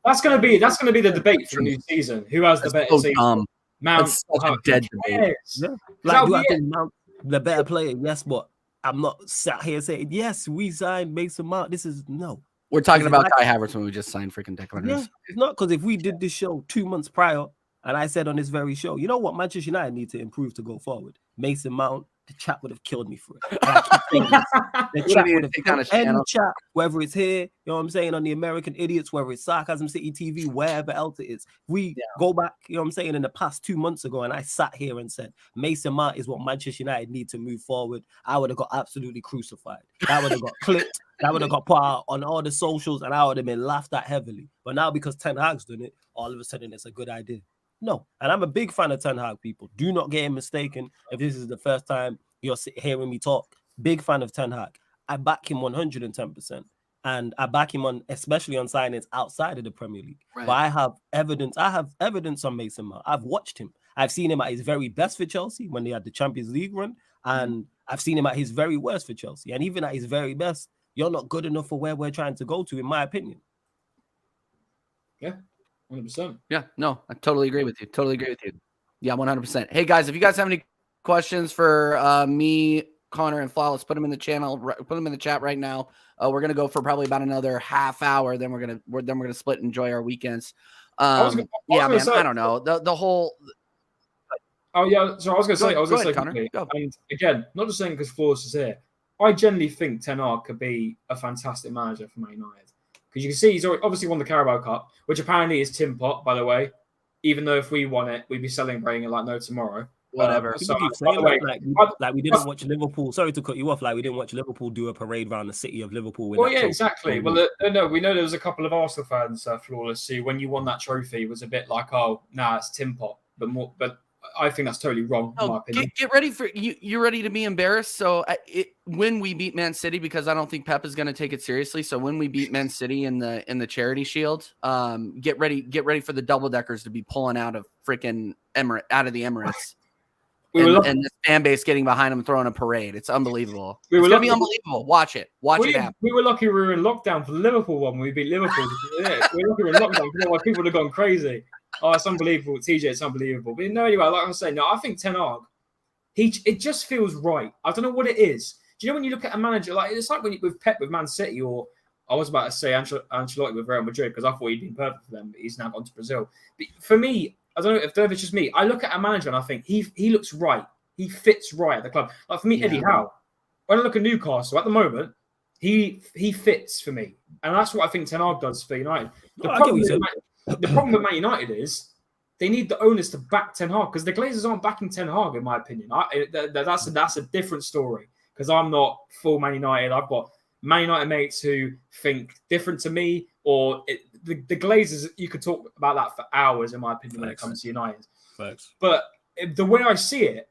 That's gonna be the debate for the new season. Who has the better season? Mount, such a dead debate. Yeah. Like, do I think Mount the better player? Yes, but I'm not sat here saying, yes, we signed Mason Mount. This is no. We're talking about Kai Havertz when we just signed freaking Declan Rice. Yeah, it's not, because if we did this show 2 months prior, and I said on this very show, you know what Manchester United need to improve to go forward? Mason Mount, the chat would have killed me for it. The chat would have killed any chat, whether it's here, you know what I'm saying, on the American Idiots, whether it's Sarcasm City TV, wherever else it is. We go back, you know what I'm saying, in the past 2 months ago, and I sat here and said, Mason Mount is what Manchester United need to move forward. I would have got absolutely crucified. That would have got clipped. That would have got put out on all the socials, and I would have been laughed at heavily. But now, because Ten Hag's done it, all of a sudden it's a good idea. No. And I'm a big fan of Ten Hag, people. Do not get him mistaken. If this is the first time you're hearing me talk, big fan of Ten Hag. I back him 110%. And I back him on, especially on signings outside of the Premier League. Right. But I have evidence on Mason Mount. I've watched him. I've seen him at his very best for Chelsea when they had the Champions League run. And I've seen him at his very worst for Chelsea. And even at his very best, you're not good enough for where we're trying to go to, in my opinion. Yeah, 100%. Yeah, no, I totally agree with you. Yeah, 100%. Hey, guys, if you guys have any questions for me, Connor, and Flawless, put them in the channel. Put them in the chat right now. We're gonna go for probably about another half hour. Then we're gonna split and enjoy our weekends. I don't know the whole. Oh yeah, so I was going to say, Connor. And again, not just saying because Flawless is here. I genuinely think Ten Hag could be a fantastic manager for Man United because you can see he's obviously won the Carabao Cup, which apparently is Tim Pot, by the way. Even though if we won it, we'd be celebrating it like no tomorrow. Whatever. Like we didn't watch Liverpool. Sorry to cut you off. Like we didn't watch Liverpool do a parade around the city of Liverpool. Well, yeah, exactly. Well, no, we know there was a couple of Arsenal fans, Flawless, who when you won that trophy was a bit like, oh, nah, it's Tim Pot, but I think that's totally wrong. In my opinion. Get ready for you. You're ready to be embarrassed. So when we beat Man City, because I don't think Pep is going to take it seriously. So when we beat Man City in the Charity Shield, get ready for the double deckers to be pulling out of freaking out of the Emirates. And the fan base getting behind them, throwing a parade. It's unbelievable. It's going to be unbelievable. Watch it happen. We were lucky we were in lockdown for the Liverpool one when we beat Liverpool. Yeah, we were lucky we were in lockdown because people would have gone crazy. Oh, it's unbelievable. TJ, it's unbelievable. But no, anyway, like I'm saying, no, I think Ten Hag, it just feels right. I don't know what it is. Do you know when you look at a manager, like it's like with Pep with Man City, or I was about to say Ancelotti with Real Madrid because I thought he'd been perfect for them, but he's now gone to Brazil. But for me, I don't know if it's just me. I look at a manager and I think he looks right. He fits right at the club. Like for me, Eddie Howe. When I look at Newcastle at the moment, he fits for me, and that's what I think Ten Hag does for United. The problem with Man United is they need the owners to back Ten Hag because the Glazers aren't backing Ten Hag, in my opinion. That's a different story because I'm not full Man United. I've got Man United mates who think different to me, or the Glazers. You could talk about that for hours, in my opinion, when it comes to United. Thanks. But the way I see it,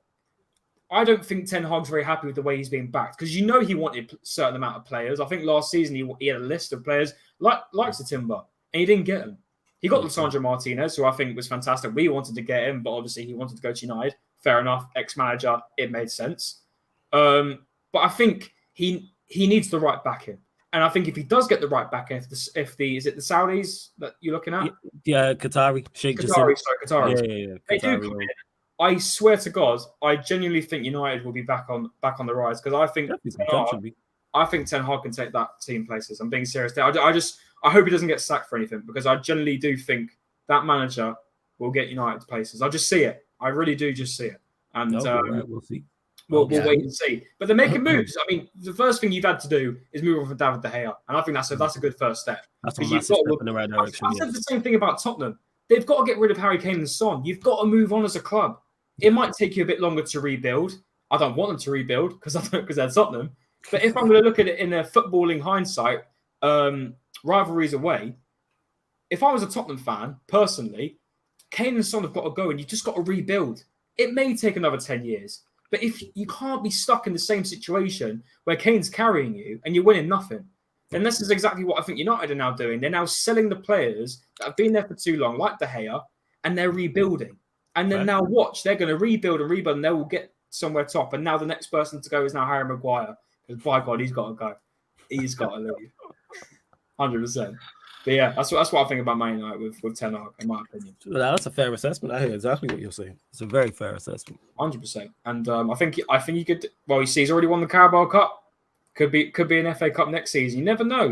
I don't think Ten Hag's very happy with the way he's being backed because you know he wanted a certain amount of players. I think last season he had a list of players like the Timber, and he didn't get them. He got Lisandro Martinez, who I think was fantastic. We wanted to get him, but obviously he wanted to go to United. Fair enough. Ex-manager, it made sense. But I think he needs the right backing. And I think if he does get the right backing, is it the Saudis that you're looking at? Yeah, Qatari. Qatari. Yeah. They do come in. I swear to God, I genuinely think United will be back on the rise because I think Ten Hag can take that team places. I'm being serious. I hope he doesn't get sacked for anything because I generally do think that manager will get United places. I just see it. I really do just see it. And we'll see. We'll wait and see. But they're making moves. I mean, the first thing you've had to do is move on from David De Gea. And I think that's a good first step. That's a massive step in the right direction. I said the same thing about Tottenham. They've got to get rid of Harry Kane and Son. You've got to move on as a club. It might take you a bit longer to rebuild. I don't want them to rebuild because they're Tottenham. But if I'm going to look at it in a footballing hindsight, rivalries away, if I was a Tottenham fan, personally, Kane and Son have got to go and you just got to rebuild. It may take another 10 years, but if you can't be stuck in the same situation where Kane's carrying you and you're winning nothing, then this is exactly what I think United are now doing. They're now selling the players that have been there for too long, like De Gea, and they're rebuilding. And then now watch, they're going to rebuild, and they will get somewhere top. And now the next person to go is now Harry Maguire. Because by God, he's got to go. He's got to leave. 100%. But yeah, that's what I think about Man United with Ten Hag, in my opinion. That's a fair assessment. I hear exactly what you're saying. It's a very fair assessment. 100%. And I think you could. Well, you see, he's already won the Carabao Cup. Could be an FA Cup next season. You never know.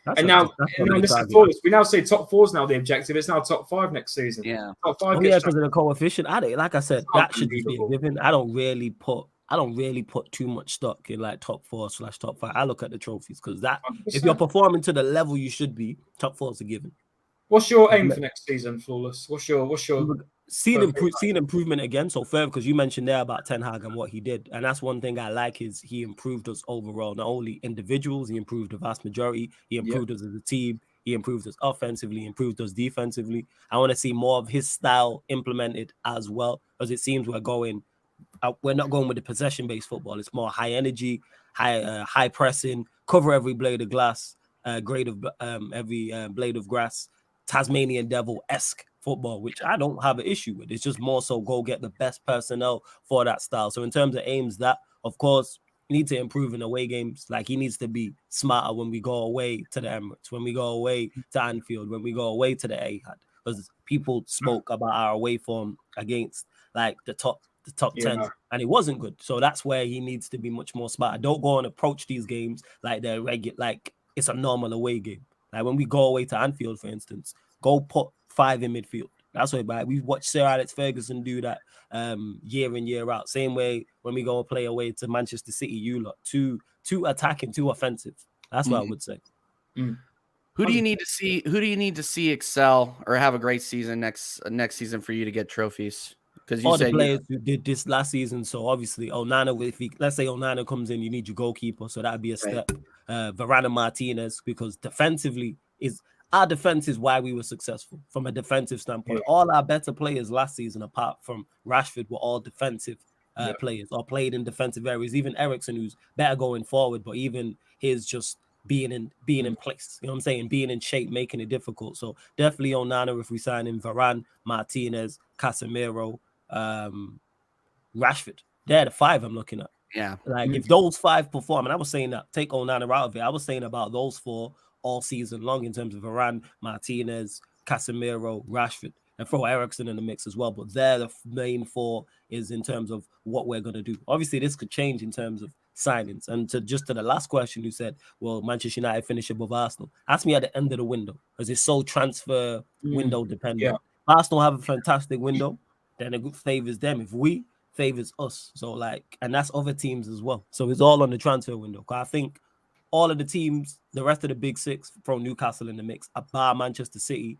And now listen, we now say top 4 is now the objective. It's now top 5 next season. Yeah, top 5. Because of the coefficient. Like I said, that should be a given. I don't really put too much stock in like top 4/top 5. I look at the trophies because that 100%. If you're performing to the level you should be, top 4 is a given. What's your aim for next season, Flawless? What's your seeing improvement again? So further, because you mentioned there about Ten Hag and what he did, and that's one thing I like is he improved us overall. Not only individuals, he improved the vast majority. He improved us as a team. He improves us offensively, improved us defensively. I want to see more of his style implemented as well, because it seems we're not going with the possession-based football. It's more high energy, high pressing, cover every blade of glass, every blade of grass, Tasmanian Devil-esque football, which I don't have an issue with. It's just more so go get the best personnel for that style. So in terms of aims, that of course you need to improve in away games. Like, he needs to be smarter when we go away to the Emirates, when we go away to Anfield, when we go away to the Etihad, because people spoke about our away form against like the top 10, and it wasn't good. So that's where he needs to be much more smart. Don't go and approach these games like they're regular, like it's a normal away game. Like when we go away to Anfield, for instance, go put 5 in midfield. That's why we've watched Sir Alex Ferguson do that year in, year out. Same way when we go and play away to Manchester City, you lot, two attacking, 2 offensive. That's what I would say. Who do you need to see? Who do you need to see excel or have a great season next season for you to get trophies? Because you all said the players who did this last season. So obviously, Onana, let's say Onana comes in, you need your goalkeeper, so that'd be a step. Varane and Martinez, because defensively our defense is why we were successful from a defensive standpoint. All our better players last season, apart from Rashford, were all defensive players or played in defensive areas. Even Eriksen, who's better going forward, but even his just being in place, you know what I'm saying, being in shape, making it difficult. So definitely Onana if we sign in, Varane, Martinez, Casemiro, Rashford. They're the 5 I'm looking at. Yeah. Like if those 5 perform, and I was saying that, take Onana out of it, I was saying about those 4 all season long in terms of Varane, Martinez, Casemiro, Rashford, and throw Eriksen in the mix as well. But they're the main 4 is in terms of what we're going to do. Obviously, this could change in terms of signings. And to the last question, you said, well, Manchester United finish above Arsenal. Ask me at the end of the window, because it's so transfer window dependent. Yeah. Arsenal have a fantastic window, then it favors them. If we favors us, so like, and that's other teams as well. So it's all on the transfer window. Because I think all of the teams, the rest of the big 6, throw Newcastle in the mix, bar Manchester City,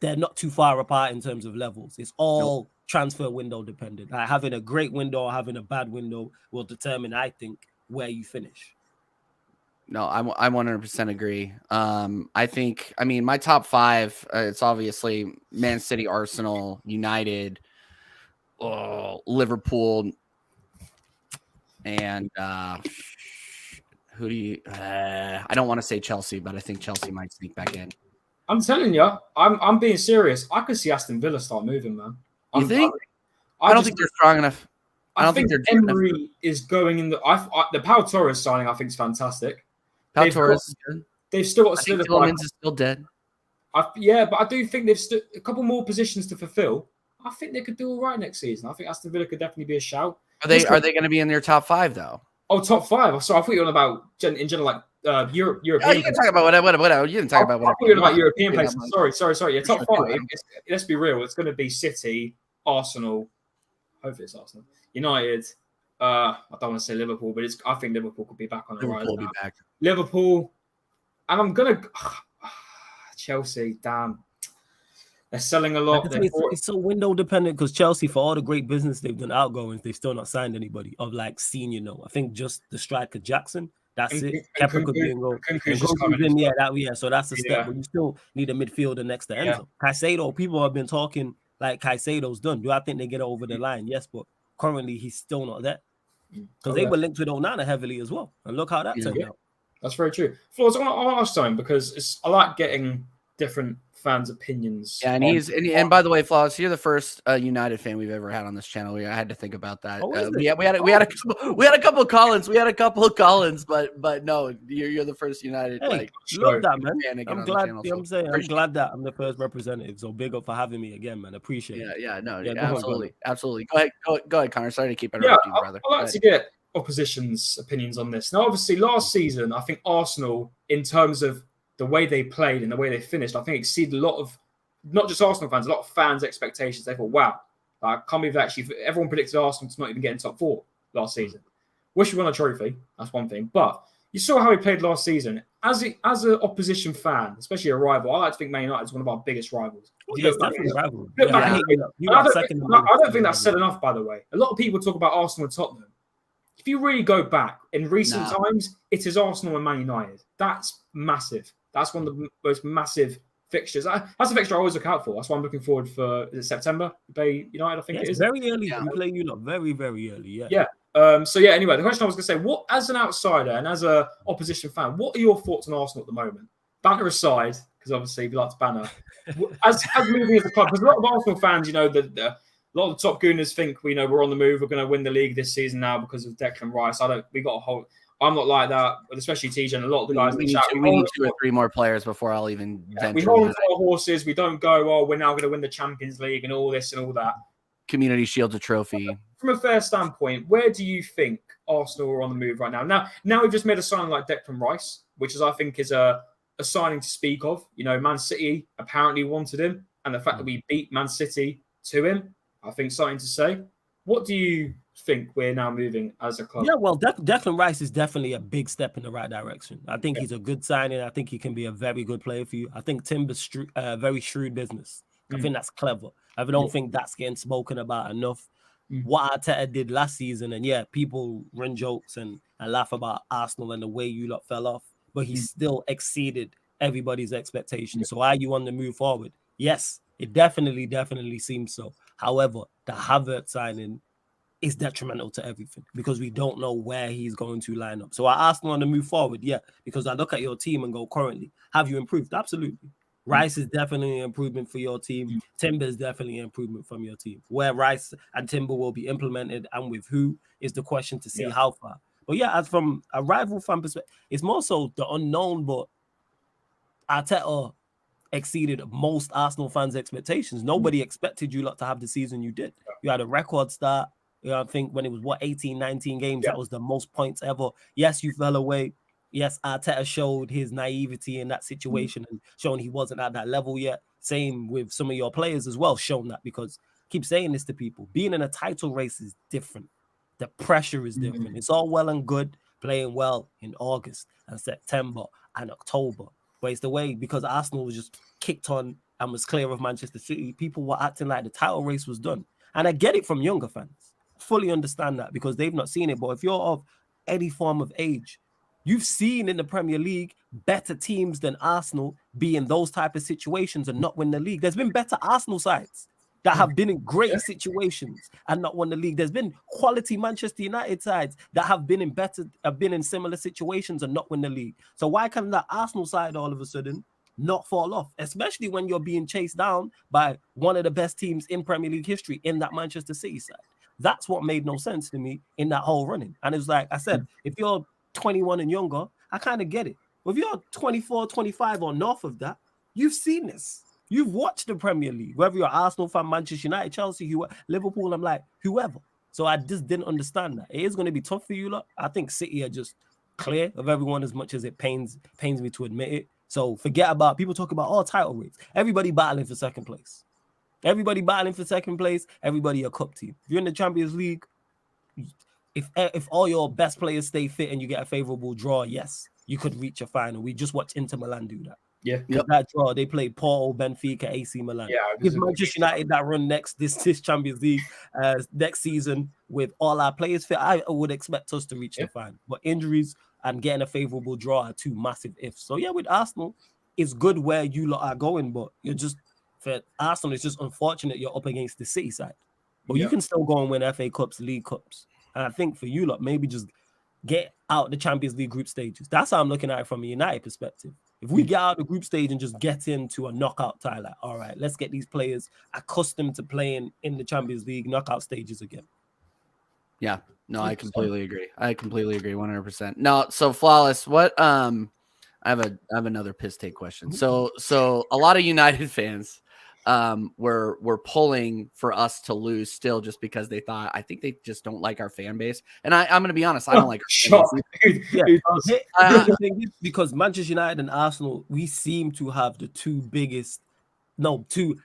they're not too far apart in terms of levels. It's all transfer window dependent. Like having a great window or having a bad window will determine, I think, where you finish. No, I 100% agree. I mean, my top 5, it's obviously Man City, Arsenal, United, Liverpool, and who do you? I don't want to say Chelsea, but I think Chelsea might sneak back in. I'm telling you, I'm being serious. I could see Aston Villa start moving, man. You think? I don't think they're strong enough. I don't think they're Emery is going in the Pau Torres signing. I think is fantastic. Pau Torres is good. They've still got solidified. Tielemans is still dead. But I do think they've a couple more positions to fulfill. I think they could do all right next season. I think Aston Villa could definitely be a shout. Are they going to be in their top 5 though? Oh, top 5. So I thought you were on about in general, like European. Oh, you can talk about whatever. You can talk about whatever. I thought you were about European places. Sorry. Yeah, top 5. Let's be real. It's going to be City, Arsenal. Hopefully it's Arsenal. United. I don't want to say Liverpool, but I think Liverpool could be back on the rise. Liverpool will be back. Liverpool, and I'm gonna Chelsea. Damn, they're selling a lot. It's so window dependent because Chelsea, for all the great business they've done outgoings, they've still not signed anybody of like senior. No, I think just the striker Jackson. That's it. Kepa could be in goal. So that's the step. But you still need a midfielder next to Enzo. Caicedo, people have been talking like Caicedo's done. Do I think they get over the line? Yes, but currently he's still not there. Because they were linked with Onana heavily as well. And look how that turned out. That's very true. Flores, I want to ask something because I like getting different fans' opinions. Yeah, and by the way, Flores, you're the first United fan we've ever had on this channel. I had to think about that. We had a couple of Collins, but no, you're the first United. Hey, love that, man. I'm glad. I'm glad that I'm the first representative. So big up for having me again, man. Appreciate it. Absolutely. Go ahead, Connor. Sorry to keep interrupting you, brother. I like to get opposition's opinions on this. Now, obviously, last season, I think Arsenal, in terms of the way they played and the way they finished, I think exceeded a lot of, not just Arsenal fans, a lot of fans' expectations. They thought, wow, I can't believe actually everyone predicted Arsenal to not even get in top 4 last season. Wish we won a trophy, that's one thing. But you saw how he played last season. As an opposition fan, especially a rival, I like to think Man United is one of our biggest rivals. I don't think that's said enough, by the way. A lot of people talk about Arsenal and Tottenham. If you really go back in recent times, it is Arsenal and Man United. That's massive. That's one of the most massive fixtures. That's a fixture I always look out for. That's why I'm looking forward for. Is it September? Bay United, I think it is. Very early. We play you lot very, very early. Yeah. Anyway, the question I was going to say, what, as an outsider and as a opposition fan, what are your thoughts on Arsenal at the moment? Banter aside, because obviously we like to banter. as moving as a club, because a lot of Arsenal fans, a lot of the top gooners think we're on the move. We're going to win the league this season now because of Declan Rice. I'm not like that, but especially TJ and a lot of the guys in the chat. We need 2 or 3 more players before I'll even venture. We hold on to our horses. We don't go, we're now going to win the Champions League and all this and all that. Community Shield's a trophy. From a fair standpoint, where do you think Arsenal are on the move right now? Now we've just made a signing like Declan Rice, which I think is a signing to speak of. Man City apparently wanted him, and the fact that we beat Man City to him, I think something to say. What do you think we're now moving as a club? Yeah, well, Declan Rice is definitely a big step in the right direction. I think he's a good signing. I think he can be a very good player for you. I think Timber's very shrewd business. I think that's clever. I don't think that's getting spoken about enough. What Arteta did last season, and people run jokes and laugh about Arsenal and the way you lot fell off, but he still exceeded everybody's expectations. So are you on the move forward? Yes, it definitely seems so. However, the Havertz signing is detrimental to everything because we don't know where he's going to line up. So are Arsenal on the move forward? Yeah, because I look at your team and go, currently, have you improved? Absolutely. Rice is definitely an improvement for your team. Timber is definitely an improvement from your team. Where Rice and Timber will be implemented and with who is the question to see how far. But as from a rival fan perspective, it's more so the unknown, but Arteta exceeded most Arsenal fans' expectations. Nobody expected you lot to have the season you did. You had a record start. I think when it was 18, 19 games, that was the most points ever. Yes, you fell away. Yes, Arteta showed his naivety in that situation and showing he wasn't at that level yet. Same with some of your players as well, shown that, because I keep saying this to people. Being in a title race is different. The pressure is different. It's all well and good playing well in August and September and October. But it's the way, because Arsenal was just kicked on and was clear of Manchester City, people were acting like the title race was done. And I get it from younger fans. Fully understand that because they've not seen it. But if you're of any form of age, you've seen in the Premier League better teams than Arsenal be in those type of situations and not win the league. There's been better Arsenal sides that have been in great situations and not won the league. There's been quality Manchester United sides that have been in similar situations and not win the league. So why can that Arsenal side all of a sudden not fall off, especially when you're being chased down by one of the best teams in Premier League history in that Manchester City side? That's what made no sense to me in that whole running. And it's like I said, if you're 21 and younger, I kind of get it. But if you're 24, 25 or north of that, you've seen this. You've watched the Premier League, whether you're Arsenal fan, Manchester United, Chelsea, Liverpool, I'm like, whoever. So I just didn't understand that. It is going to be tough for you lot. I think City are just clear of everyone as much as it pains me to admit it. So forget about, people talk about title rates. Everybody battling for second place. Everybody a cup team. If you're in the Champions League, if all your best players stay fit and you get a favorable draw, yes, you could reach a final. We just watched Inter Milan do that. Yeah, that draw, they played Porto, Benfica, AC Milan. Yeah, if Manchester United that run this Champions League next season with all our players fit, I would expect us to reach the final. But injuries and getting a favorable draw are two massive ifs. So with Arsenal, it's good where you lot are going, but for Arsenal, it's just unfortunate you're up against the City side. But you can still go and win FA Cups, League Cups. And I think for you lot, maybe just get out the Champions League group stages. That's how I'm looking at it from a United perspective. If we get out the group stage and just get into a knockout tie, like, all right, let's get these players accustomed to playing in the Champions League knockout stages again. Yeah, no, I completely agree. 100%. No, so Flawless, what I have another piss take question. So a lot of United fans were pulling for us to lose still just because I think they just don't like our fan base. And I'm going to be honest, I don't like our fan base. Because Manchester United and Arsenal, we seem to have the two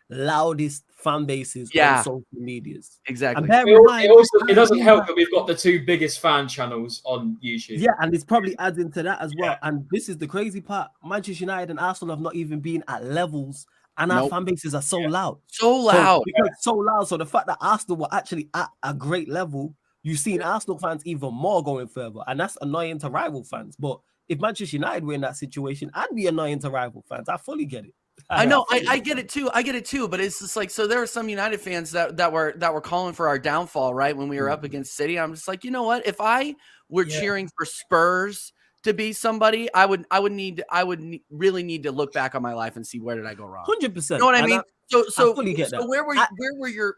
loudest fan bases on social medias. Exactly. It doesn't help that we've got the two biggest fan channels on YouTube. Yeah, and it's probably adding to that as well. Yeah. And this is the crazy part. Manchester United and Arsenal have not even been at levels. And our fan bases are so loud. So loud. So loud. So the fact that Arsenal were actually at a great level, you've seen Arsenal fans even more going further. And that's annoying to rival fans. But if Manchester United were in that situation, I'd be annoying to rival fans. I fully get it. I know, I get it too. I get it too. But it's just like, so there were some United fans that were calling for our downfall, right? When we were up against City, I'm just like, you know what? If I were cheering for Spurs to be somebody, I would really need to look back on my life and see where did I go wrong. 100%. You know what I mean? So I fully get that.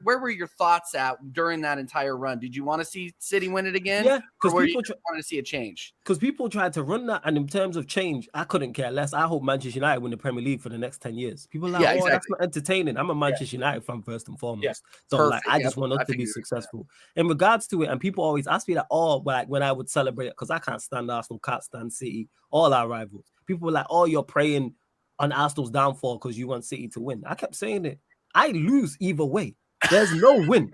Where were your thoughts at during that entire run? Did you want to see City win it again? Yeah, because people wanted to see a change. Because people tried to run that, and in terms of change, I couldn't care less. I hope Manchester United win the Premier League for the next 10 years. People are like, exactly. That's not entertaining. I'm a Manchester United fan first and foremost. Yeah. So perfect. I just want us to be successful. In regards to it, and people always ask me that, when I would celebrate it, because I can't stand Arsenal, can't stand City, all our rivals. People were like, you're praying on Arsenal's downfall because you want City to win. I kept saying it. I lose either way. There's no win.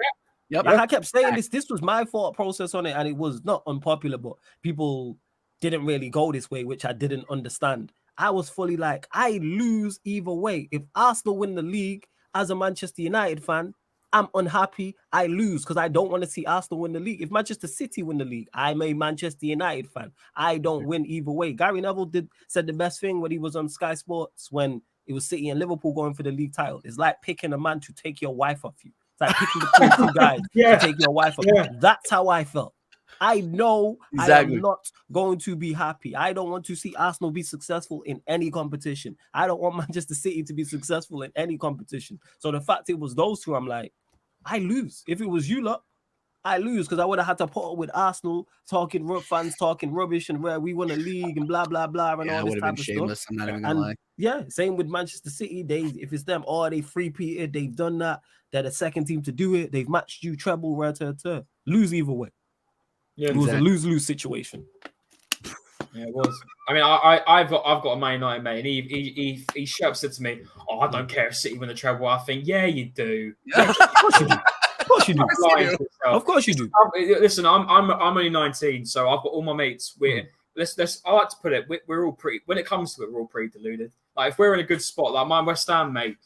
I kept saying this was my thought process on it, and it was not unpopular, but people didn't really go this way, which I didn't understand. I was fully like, I lose either way. If Arsenal win the league, as a Manchester United fan, I'm unhappy. I lose because I don't want to see Arsenal win the league. If Manchester City win the league, I'm a Manchester United fan. I don't win either way. Gary Neville said the best thing when he was on Sky Sports when it was City and Liverpool going for the league title. It's like picking a man to take your wife off you. It's like picking between two guys to take your wife off you. That's how I felt. I know exactly. I am not going to be happy. I don't want to see Arsenal be successful in any competition. I don't want Manchester City to be successful in any competition. So the fact it was those two, I'm like, I lose. If it was you lot, I lose because I would have had to put up with Arsenal fans talking rubbish and where we won a league and blah blah blah and all this type of shameless stuff. I'm not even gonna lie. Yeah, same with Manchester City. If it's them, they three-peated, they've done that. They're the second team to do it. They've matched you treble, lose either way. Yeah, it was a lose-lose situation. Yeah, it was. I mean, I've got a Man United mate, and he straight up said to me, I don't care if City win the treble. I think, yeah, you do. Of course you do. Of course you do. Of course you do. Listen, I'm only 19, so I've got all my mates. I like to put it, we're all pretty. When it comes to it, we're all pretty deluded. Like if we're in a good spot, like my West Ham mate,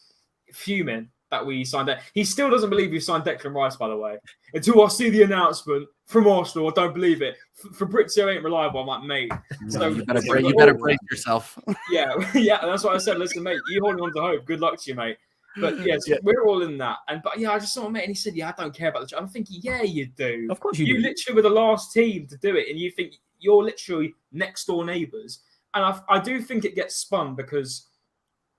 fuming that we signed that. He still doesn't believe we signed Declan Rice, by the way. Until I see the announcement from Arsenal, I don't believe it. Fabrizio ain't reliable. I'm like, mate. So you better brace yourself. Yeah, that's what I said. Listen, mate, you holding on to hope. Good luck to you, mate. But we're all in that. But I just saw my mate, and he said, I don't care about the. I'm thinking, yeah, you do. Of course you do. You literally were the last team to do it, and you think you're literally next door neighbours. And I do think it gets spun because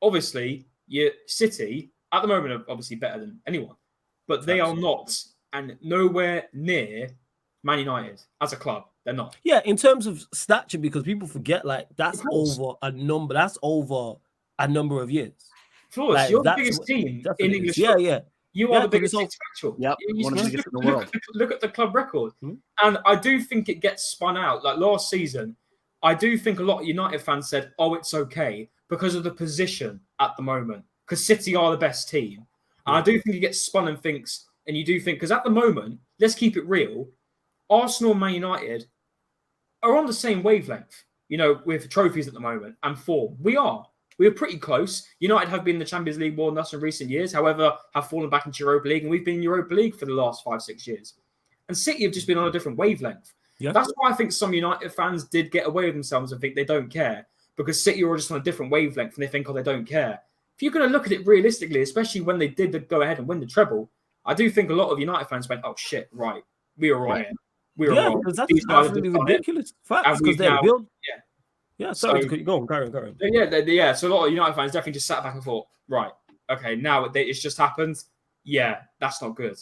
obviously your City at the moment are obviously better than anyone, but they are not, and nowhere near Man United as a club. They're not. Yeah, in terms of stature, because people forget that's over a number. That's over a number of years. Flawless, you're the biggest team in English. Yeah. You are the biggest team actual. Yep. One of the biggest in the world. Look at the club record. And I do think it gets spun out. Like last season, I do think a lot of United fans said, it's okay because of the position at the moment. Because City are the best team. And I do think it gets spun and you do think, because at the moment, let's keep it real, Arsenal and Man United are on the same wavelength, with trophies at the moment and form. We are pretty close. United have been in the Champions League more than us in recent years, however, have fallen back into Europa League, and we've been in Europa League for the last 5-6 years. And City have just been on a different wavelength. Yeah. That's why I think some United fans did get away with themselves and think they don't care, because City are just on a different wavelength and they think, they don't care. If you're going to look at it realistically, especially when they did go ahead and win the treble, I do think a lot of United fans went, shit, right. We were right. We were wrong. Because that's really ridiculous. Facts, because they're built. Yeah. Yeah, sorry to go on, carry on. Yeah, so a lot of United fans definitely just sat back and thought, right, okay, now it's just happened. Yeah, that's not good.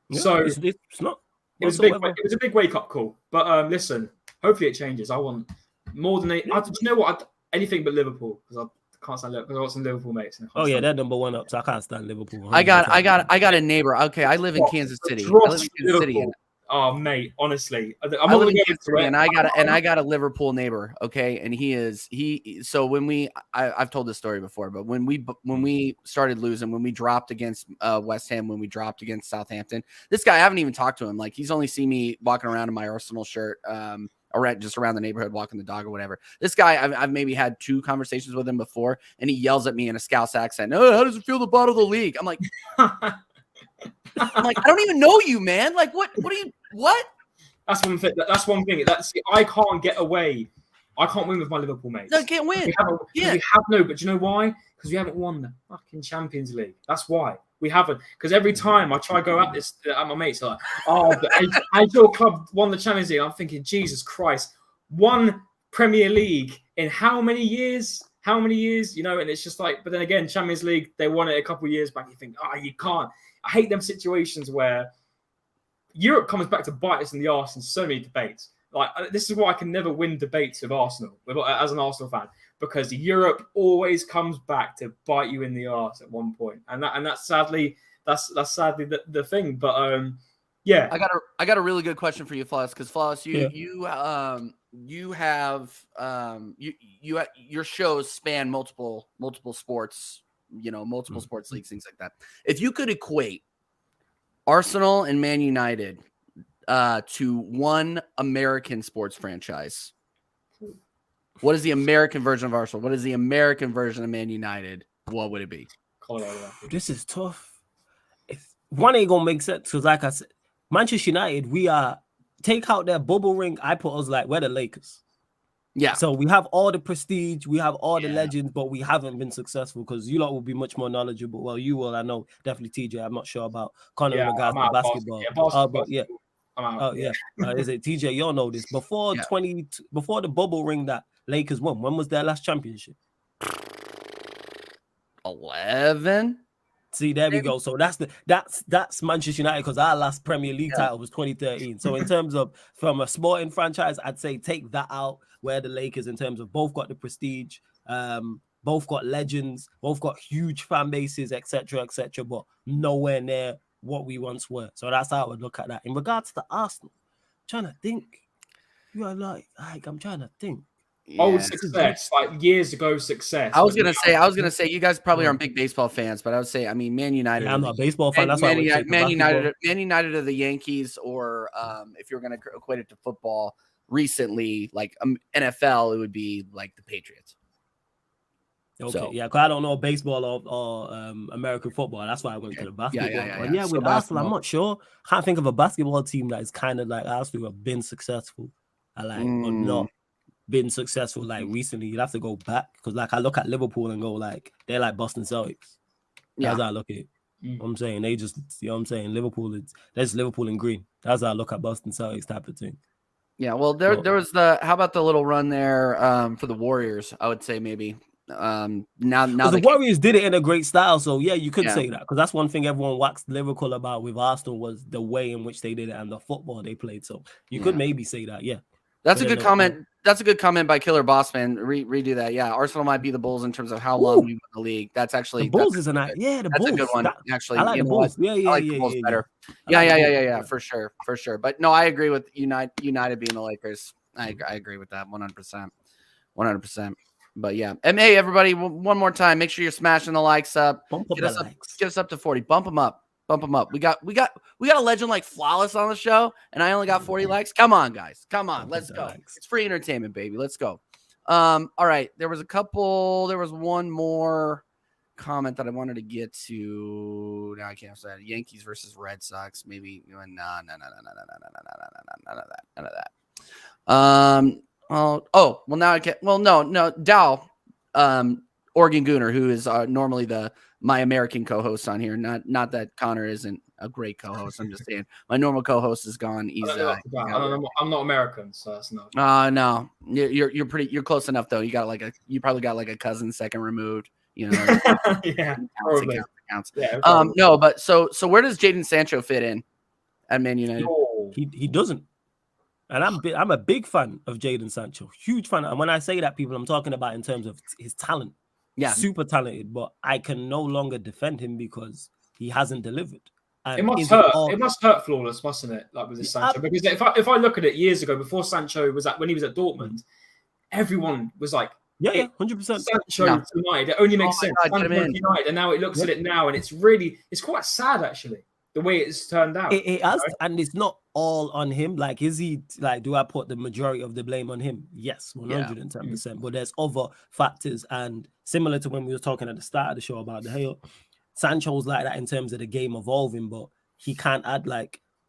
Yeah, so it's not. It was a big wake-up call. But listen, hopefully it changes. I want more than do you know what? Anything but Liverpool, because I can't stand Liverpool. I've got some Liverpool mates. They're number one up, so I can't stand Liverpool. 100%. I got a neighbor. Okay, I live in Kansas City. Oh, mate, honestly, I live in Kansas City, and I got a Liverpool neighbor. Okay, and so when I've told this story before, but when we started losing, when we dropped against West Ham, when we dropped against Southampton, this guy, I haven't even talked to him. Like, he's only seen me walking around in my Arsenal shirt, just around the neighborhood, walking the dog or whatever. This guy, I've maybe had 2 conversations with him before, and he yells at me in a Scouse accent. Oh, how does it feel the bottom of the league? I'm like, I don't even know you, man. Like, what? That's one thing. I can't get away. I can't win with my Liverpool mates. No, can't win. We have no, but do you know why? Because we haven't won the fucking Champions League. That's why. We haven't. Because every time I try to go at my mates are like, oh, as your club won the Champions League, I'm thinking, Jesus Christ, one Premier League in how many years? How many years? You know, and it's just like, but then again, Champions League, they won it a couple of years back. You think, you can't. I hate them situations where Europe comes back to bite us in the arse in so many debates. Like, this is why I can never win debates with Arsenal, as an Arsenal fan, because Europe always comes back to bite you in the arse at one point, and that's sadly the thing. But yeah, I got a really good question for you, Flawless, because Flawless, you have your shows span multiple sports, multiple sports leagues, things like that. If you could equate Arsenal and Man United to one American sports franchise, what is the American version of Arsenal? What is the American version of Man United? What would it be? This is tough. One ain't gonna make sense because, like I said, Manchester United, we are take out their bubble ring. I put us like we're the Lakers. Yeah. So we have all the prestige, we have all the legends, but we haven't been successful because you lot will be much more knowledgeable. Well, you will, I know, definitely TJ. I'm not sure about Connor in regards to basketball. But yeah. Is it TJ? You'll know this. Before before the bubble ring that Lakers won, when was their last championship? 11. See, there we go. So that's Manchester United because our last Premier League title was 2013. So in terms of from a sporting franchise, I'd say take that out. Where the Lakers, in terms of both got the prestige, both got legends, both got huge fan bases, etc., but nowhere near what we once were. So that's how I would look at that. In regards to Arsenal, I'm trying to think. You are like I'm trying to think. Old success, like years ago success. I was gonna say you guys probably aren't big baseball fans, but I would say, I mean, Man United. Yeah, I'm not a baseball fan. That's why Man United are the Yankees, or if you're gonna equate it to football, recently, like NFL, it would be like the Patriots. Okay, because I don't know baseball or American football. That's why I went to the basketball. With Arsenal, I'm not sure. Can't think of a basketball team that is kind of like Arsenal have been successful. But not been successful like recently. You'd have to go back because like I look at Liverpool and go like they're like Boston Celtics. That's how I look at it. I'm saying they just, Liverpool. There's Liverpool in green. That's how I look at Boston Celtics type of thing. Yeah, well, there was how about the little run there for the Warriors? I would say maybe now the Warriors did it in a great style, so yeah, you could say that because that's one thing everyone waxed lyrical about with Arsenal was the way in which they did it and the football they played. So you could maybe say that, That's a good comment. That's a good comment by Killer Bossman. Redo that. Yeah, Arsenal might be the Bulls in terms of how long we won the league. That's actually the Bulls is the Bulls. That's a good one. Actually, I like the Bulls. I like the Bulls better. Yeah, for sure. But no, I agree with United being the Lakers. I agree with that 100%. But yeah, and hey, everybody, one more time, make sure you're smashing the likes up. Get us up to 40. Bump them up. We got a legend like Flawless on the show, and I only got 40 likes. Come on, guys. Come on, let's go. It's free entertainment, baby. Let's go. All right. There was one more comment that I wanted to get to. Now I can't say that. Yankees versus Red Sox. Maybe no, none of that. Well, now I can't. Well, no. Dow, Oregon Gooner, who is normally my American co-host on here. Not that Connor isn't a great co-host. I'm just saying my normal co-host is gone. I'm not American, so that's not. No, you're close enough though. You probably got like a cousin second removed. Yeah, counts. Yeah, no, but so where does Jadon Sancho fit in at Man United? He doesn't. And I'm a big fan of Jadon Sancho, huge fan. And when I say that, people, I'm talking about in terms of his talent. Yeah, super talented, but I can no longer defend him because he hasn't delivered. And it must hurt. It must hurt Flawless, mustn't it? Like with this Sancho, because if I look at it years ago, before Sancho when he was at Dortmund, everyone was like, 100%. Sancho to United. It only makes sense. Sancho to United, and now it looks at it now, and it's quite sad actually. The way it's turned out. It has, and it's not all on him. Like, is he like, do I put the majority of the blame on him? Yes, 110%. But there's other factors, and similar to when we were talking at the start of the show about the Hale, Sancho's like that in terms of the game evolving, but he can't add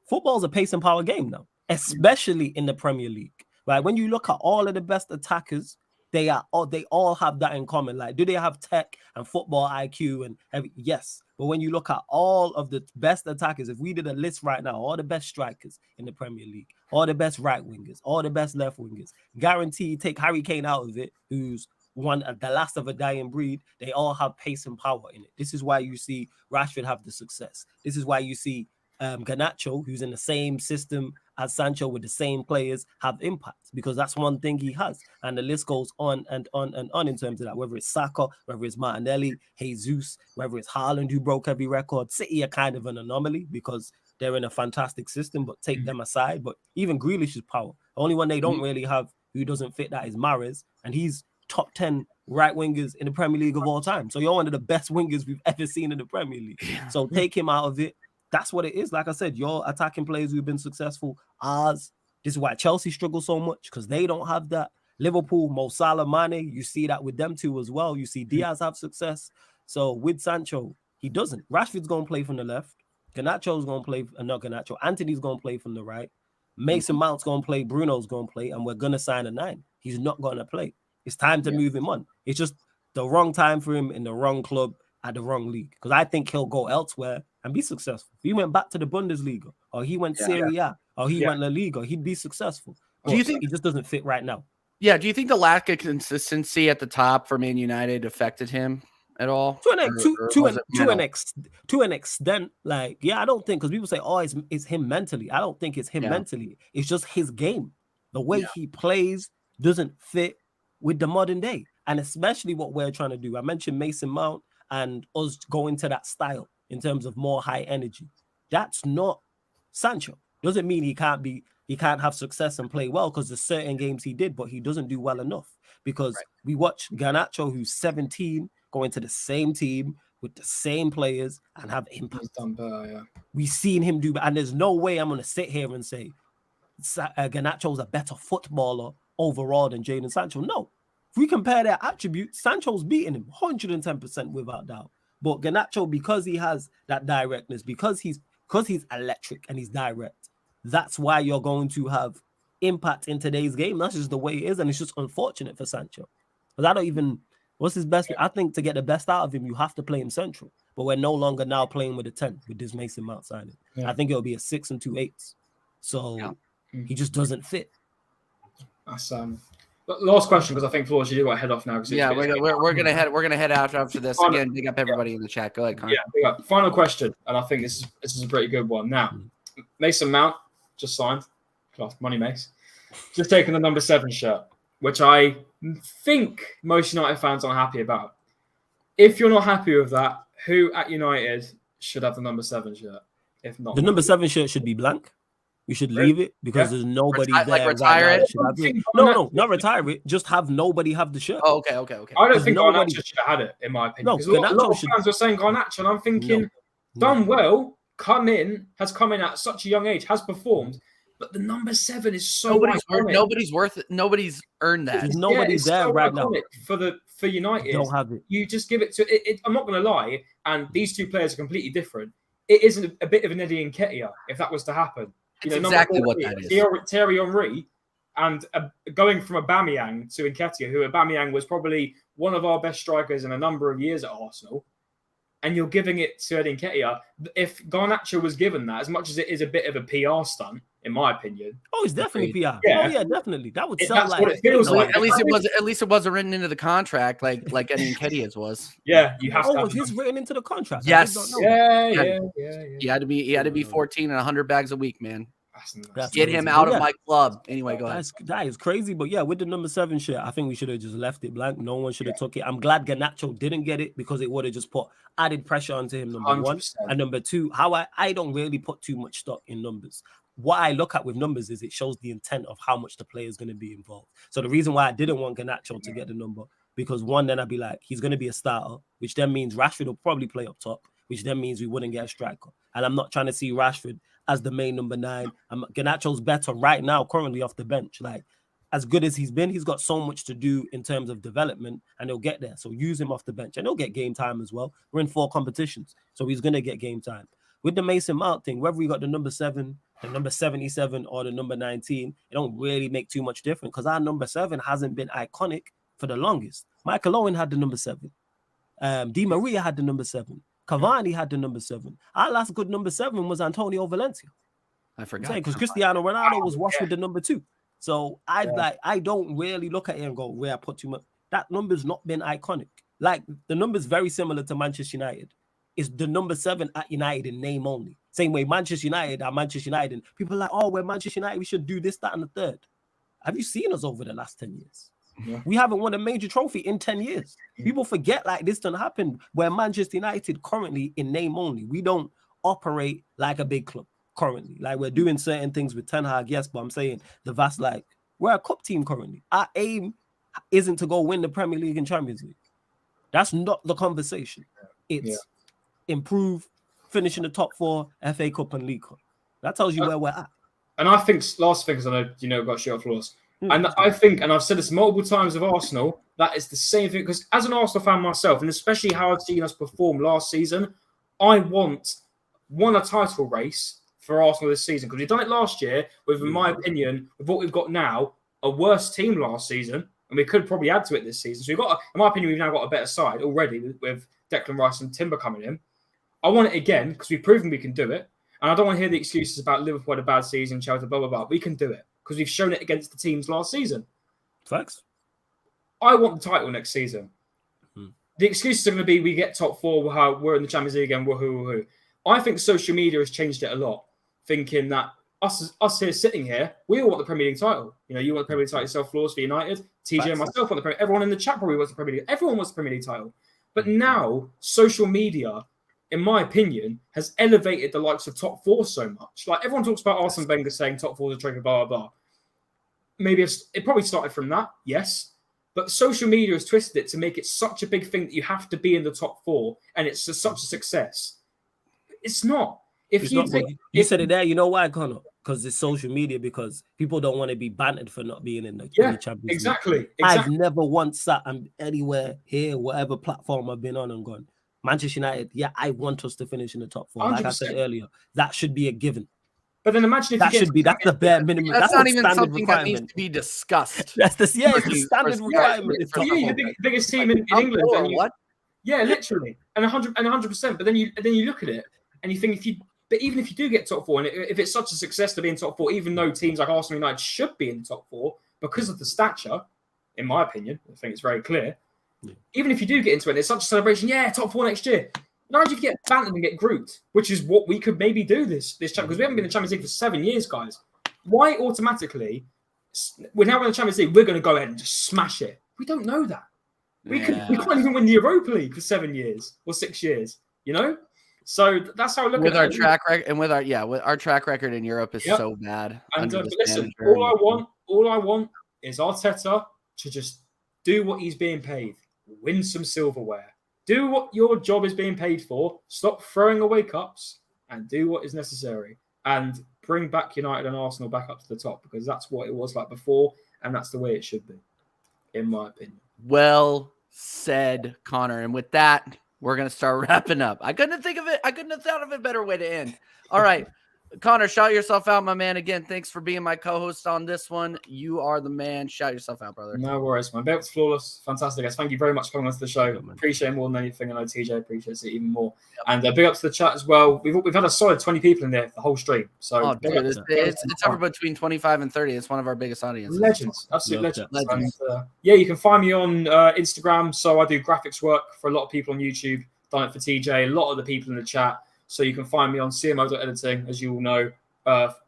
football's a pace and power game now, especially in the Premier League. right? When you look at all of the best attackers, they all have that in common. Like, do they have tech and football IQ and yes? But when you look at all of the best attackers, if we did a list right now, all the best strikers in the Premier League, all the best right wingers, all the best left wingers, guaranteed, take Harry Kane out of it, who's the last of a dying breed, they all have pace and power in it. This is why you see Rashford have the success. This is why you see Garnacho, who's in the same system as Sancho with the same players, have impact, because that's one thing he has. And the list goes on and on and on in terms of that, whether it's Saka, whether it's Martinelli, Jesus, whether it's Haaland, who broke every record. City are kind of an anomaly because they're in a fantastic system, but take them aside. But even Grealish's power. The only one they don't really have who doesn't fit that is Mahrez, and he's top 10 right wingers in the Premier League of all time. So you're one of the best wingers we've ever seen in the Premier League. So take him out of it. That's what it is. Like I said, your attacking players who've been successful, ARS. This is why Chelsea struggle so much, because they don't have that. Liverpool, Mo Salah, Mane, you see that with them two as well. You see Diaz have success. So with Sancho, he doesn't. Rashford's going to play from the left. Garnacho's going to play, not Garnacho. Anthony's going to play from the right. Mason Mount's going to play. Bruno's going to play. And we're going to sign a 9. He's not going to play. It's time to move him on. It's just the wrong time for him in the wrong club at the wrong league, because I think he'll go elsewhere and be successful. If he went back to the Bundesliga, or he went Serie A, or he went La Liga, he'd be successful. Do you think he just doesn't fit right now? Yeah. Do you think the lack of consistency at the top for Man United affected him at all? To an extent, like, yeah, I don't think, because people say, oh, it's him mentally. I don't think it's him mentally. It's just his game. The way he plays doesn't fit with the modern day, and especially what we're trying to do. I mentioned Mason Mount and us going to that style in terms of more high energy. That's not Sancho. Doesn't mean he can't have success and play well, because there's certain games he did, but he doesn't do well enough, because we watch Garnacho, who's 17, go into the same team with the same players and have impact. We've seen him do, and there's no way I'm going to sit here and say Garnacho's a better footballer overall than Jadon Sancho. No. If we compare their attributes, Sancho's beating him 110% without doubt. But Garnacho, because he has that directness, because he's electric and he's direct, that's why you're going to have impact in today's game. That's just the way it is, and it's just unfortunate for Sancho. Because I don't even, what's his best? I think to get the best out of him, you have to play him central. But we're no longer now playing with a 10 with this Mason Mount signing. I think it'll be a 6 and 2 8s. So he just doesn't fit. That's last question, because I think Flores, you got to head off now. Yeah, we're gonna head out after this. Again, big up everybody in the chat. Go ahead, Connor. Yeah, final question, and I think this is a pretty good one. Now, Mason Mount just signed, class money makes, just taking the number 7 shirt, which I think most United fans aren't happy about. If you're not happy with that, who at United should have the number 7 shirt? If not, the number 7 shirt should be blank. We should leave it, because there's nobody there. Retire it? No, not retire it. Just have nobody have the shirt. Oh, okay. I don't think Garnacho should have had it, in my opinion. Because a lot of fans were saying Garnacho, and I'm thinking, done well, has come in at such a young age, has performed, but the number 7 is so nobody's earned that. There's nobody there so right now for United. Don't have it. You just give it to it. I'm not going to lie, and these two players are completely different. It isn't a bit of an Eddie Nketiah if that was to happen. That's exactly what that is. Thierry Henry, and going from Aubameyang to Nketiah, who Aubameyang was probably one of our best strikers in a number of years at Arsenal, and you're giving it to Eddie Nketiah. If Garnacho was given that, as much as it is a bit of a PR stunt, in my opinion. Oh, it's definitely PR. Yeah. Oh, yeah, definitely. That would sound that's what it feels like. At least it wasn't written into the contract like Eddie Nketiah's was. Yeah, you have to. Was his written into the contract? Yes. Yeah. He had to be 14 and 100 bags a week, man. That's Get him out of my club. Anyway, go ahead. That is crazy. But yeah, with the number 7 shirt, I think we should have just left it blank. No one should have took it. I'm glad Garnacho didn't get it, because it would have just put added pressure onto him, number 1. And number 2, how I don't really put too much stock in numbers. What I look at with numbers is it shows the intent of how much the player is going to be involved. So the reason why I didn't want Garnacho to get the number, because 1, then I'd be like, he's going to be a starter, which then means Rashford will probably play up top, which then means we wouldn't get a striker. And I'm not trying to see Rashford as the main number 9. Garnacho's better right now, currently off the bench. Like, as good as he's been, he's got so much to do in terms of development, and he'll get there. So use him off the bench, and he'll get game time as well. We're in 4 competitions, so he's going to get game time. With the Mason Mount thing, whether he got the number 7 the number 77 or the number 19, it don't really make too much difference because our number 7 hasn't been iconic for the longest. Michael Owen had the number 7. Di Maria had the number 7. Cavani had the number 7. Our last good number 7 was Antonio Valencia. I forgot. Because Cristiano Ronaldo was washed with the number 2. So I don't really look at it and go, where I put too much. That number's not been iconic. Like the number's very similar to Manchester United. It's the number 7 at United in name only. Same way Manchester United are Manchester United. And people are like, oh, we're Manchester United. We should do this, that, and the third. Have you seen us over the last 10 years? Yeah. We haven't won a major trophy in 10 years. People forget like this done happen. We're Manchester United currently in name only. We don't operate like a big club currently. Like we're doing certain things with Ten Hag, yes, but I'm saying the vast, like we're a cup team currently. Our aim isn't to go win the Premier League and Champions League. That's not the conversation. It's improve, finishing the top 4, FA Cup and League Cup. That tells you where we're at. And I think last thing, because I know got shit off Flawless. And I think, and I've said this multiple times of Arsenal, that is the same thing. Because as an Arsenal fan myself, and especially how I've seen us perform last season, I won a title race for Arsenal this season. Because we've done it last year with, in my opinion, with what we've got now, a worse team last season. And we could probably add to it this season. So we've got, in my opinion, we've now got a better side already with Declan Rice and Timber coming in. I want it again because we've proven we can do it. And I don't want to hear the excuses about Liverpool had a bad season, Chelsea, blah, blah, blah. We can do it because we've shown it against the teams last season. Facts. I want the title next season. The excuses are going to be we get top 4, we're in the Champions League again, woohoo. I think social media has changed it a lot, thinking that us here sitting here, we all want the Premier League title. You know, you want the Premier League title yourself, Flawless for United. TJ and myself want the Premier League. Everyone in the chat probably wants the Premier League. Everyone wants the Premier League title. But now, social media, in my opinion, has elevated the likes of top 4 so much. Like everyone talks about Arsene Wenger saying top 4 is a trophy, blah, blah, blah. Maybe it probably started from that, yes. But social media has twisted it to make it such a big thing that you have to be in the top 4 and it's such a success. It's not. You said it there. You know why, Connor? Because it's social media, because people don't want to be bantered for not being in the Champions League. Exactly. I've never once sat anywhere here, whatever platform I've been on and gone, Manchester United, I want us to finish in the top 4. 100%. Like I said earlier, that should be a given. But then imagine if that's the bare minimum. That's not even something that needs to be discussed. It's the standard requirement. The biggest team in England. What? Yeah, literally, and 100%. But then you look at it and you think even if you do get top 4, and if it's such a success to be in top 4, even though teams like Arsenal United should be in the top 4 because of the stature, in my opinion, I think it's very clear. Yeah. Even if you do get into it, it's such a celebration. Yeah, top 4 next year. Imagine if you get bantered and get grouped, which is what we could maybe do this champion, because we haven't been in the Champions League for 7 years, guys. Why automatically, we're now in the Champions League, we're going to go ahead and just smash it? We don't know that. We can't even win the Europa League for 7 years or 6 years, you know? So that's how I look with at our it. Track record and with our track record in Europe is so bad. And listen, all I want is Arteta to just do what he's being paid, win some silverware. Do what your job is being paid for. Stop throwing away cups and do what is necessary. And bring back United and Arsenal back up to the top, because that's what it was like before, and that's the way it should be, in my opinion. Well said, Connor. And with that, we're going to start wrapping up. I couldn't have thought of a better way to end. All right. Connor, shout yourself out, my man. Again, thanks for being my co-host on this one. You are the man. Shout yourself out, brother. No worries, man. Belt's Flawless. Fantastic, guys. Thank you very much for coming onto the show. Appreciate it more than anything. I know TJ appreciates it even more. Yep. And big up to the chat as well. We've had a solid 20 people in there the whole stream. So it's over between 25 and 30. It's one of our biggest audiences. Legends. Absolute legends. And, you can find me on Instagram. So I do graphics work for a lot of people on YouTube. Done it for TJ. A lot of the people in the chat. So you can find me on CMO.editing, as you all know.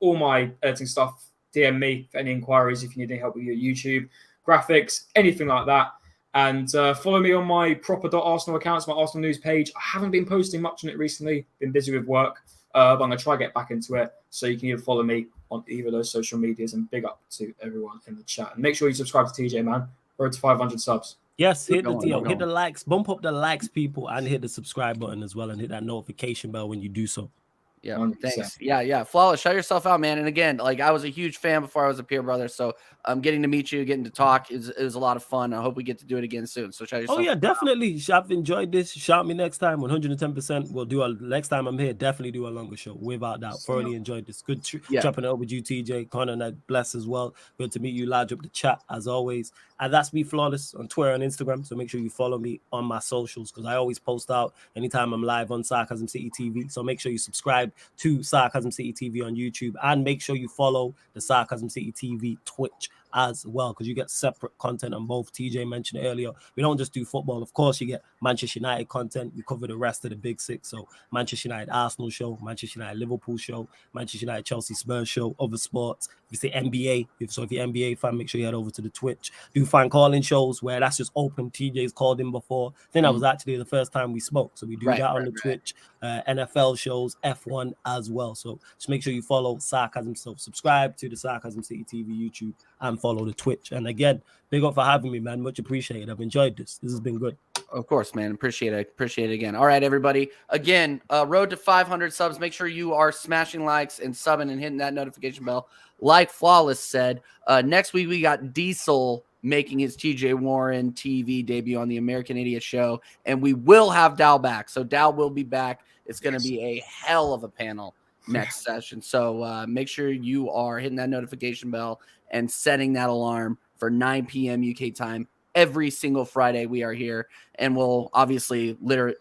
All my editing stuff, DM me for any inquiries if you need any help with your YouTube, graphics, anything like that. And follow me on my proper.arsenal accounts, my Arsenal news page. I haven't been posting much on it recently, been busy with work, but I'm going to try to get back into it. So you can either follow me on either of those social medias, and big up to everyone in the chat. And make sure you subscribe to TJ, man. Road to 500 subs. Yes, hit the likes, bump up the likes, people, and hit the subscribe button as well, and hit that notification bell when you do so. Yeah, 100%. thanks. Yeah. Flawless, shout yourself out, man. And again, like I was a huge fan before I was a peer brother. So getting to meet you, getting to talk is a lot of fun. I hope we get to do it again soon. So shout yourself Oh yeah, out. definitely. I've enjoyed this. Shout me next time, 110%. We'll do next time I'm here. Definitely do a longer show, without doubt. Thoroughly enjoyed this. Good chopping it up with you, TJ. Connor, and I bless as well. Good to meet you. Large up the chat as always. And that's me, Flawless, on Twitter and Instagram. So make sure you follow me on my socials because I always post out anytime I'm live on Sarcasm City TV. So make sure you subscribe to Sarcasm City TV on YouTube and make sure you follow the Sarcasm City TV Twitch as well, because you get separate content on both. TJ mentioned it earlier. We don't just do football. Of course, you get Manchester United content. We cover the rest of the big six. So Manchester United Arsenal show, Manchester United Liverpool show, Manchester United Chelsea Spurs show, other sports. If you say NBA, if you're an NBA fan, make sure you head over to the Twitch. Do find calling shows where that's just open. TJ's called in before. I think that was actually the first time we spoke. So we do that on the Twitch. NFL shows, F1 as well. So just make sure you follow Sarcasm. So subscribe to the Sarcasm City TV YouTube and follow the Twitch. And again, big up for having me, man. Much appreciated. I've enjoyed this. This has been good. Of course, man. Appreciate it. Appreciate it again. All right, everybody. Again, road to 500 subs. Make sure you are smashing likes and subbing and hitting that notification bell. Like Flawless said, next week we got Diesel making his TJ Warren TV debut on the American Idiot Show, and we will have Dow back. So Dow will be back. It's going to be a hell of a panel next session. So make sure you are hitting that notification bell and setting that alarm for 9 p.m. UK time. Every single Friday we are here, and we'll obviously litter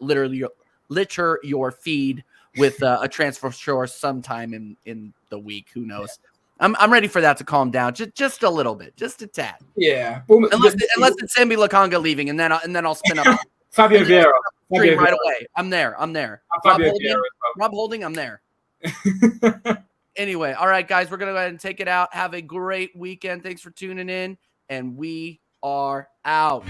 your feed with a transfer show sometime in the week. Who knows? I'm ready for that to calm down just a little bit, just a tad. Yeah. Unless it's Sambi Lakonga leaving, and then I'll spin up Fabio Vieira. Stream right away. I'm there. Rob Holding, I'm there. Anyway, all right, guys, we're gonna go ahead and take it out. Have a great weekend. Thanks for tuning in, and we are out.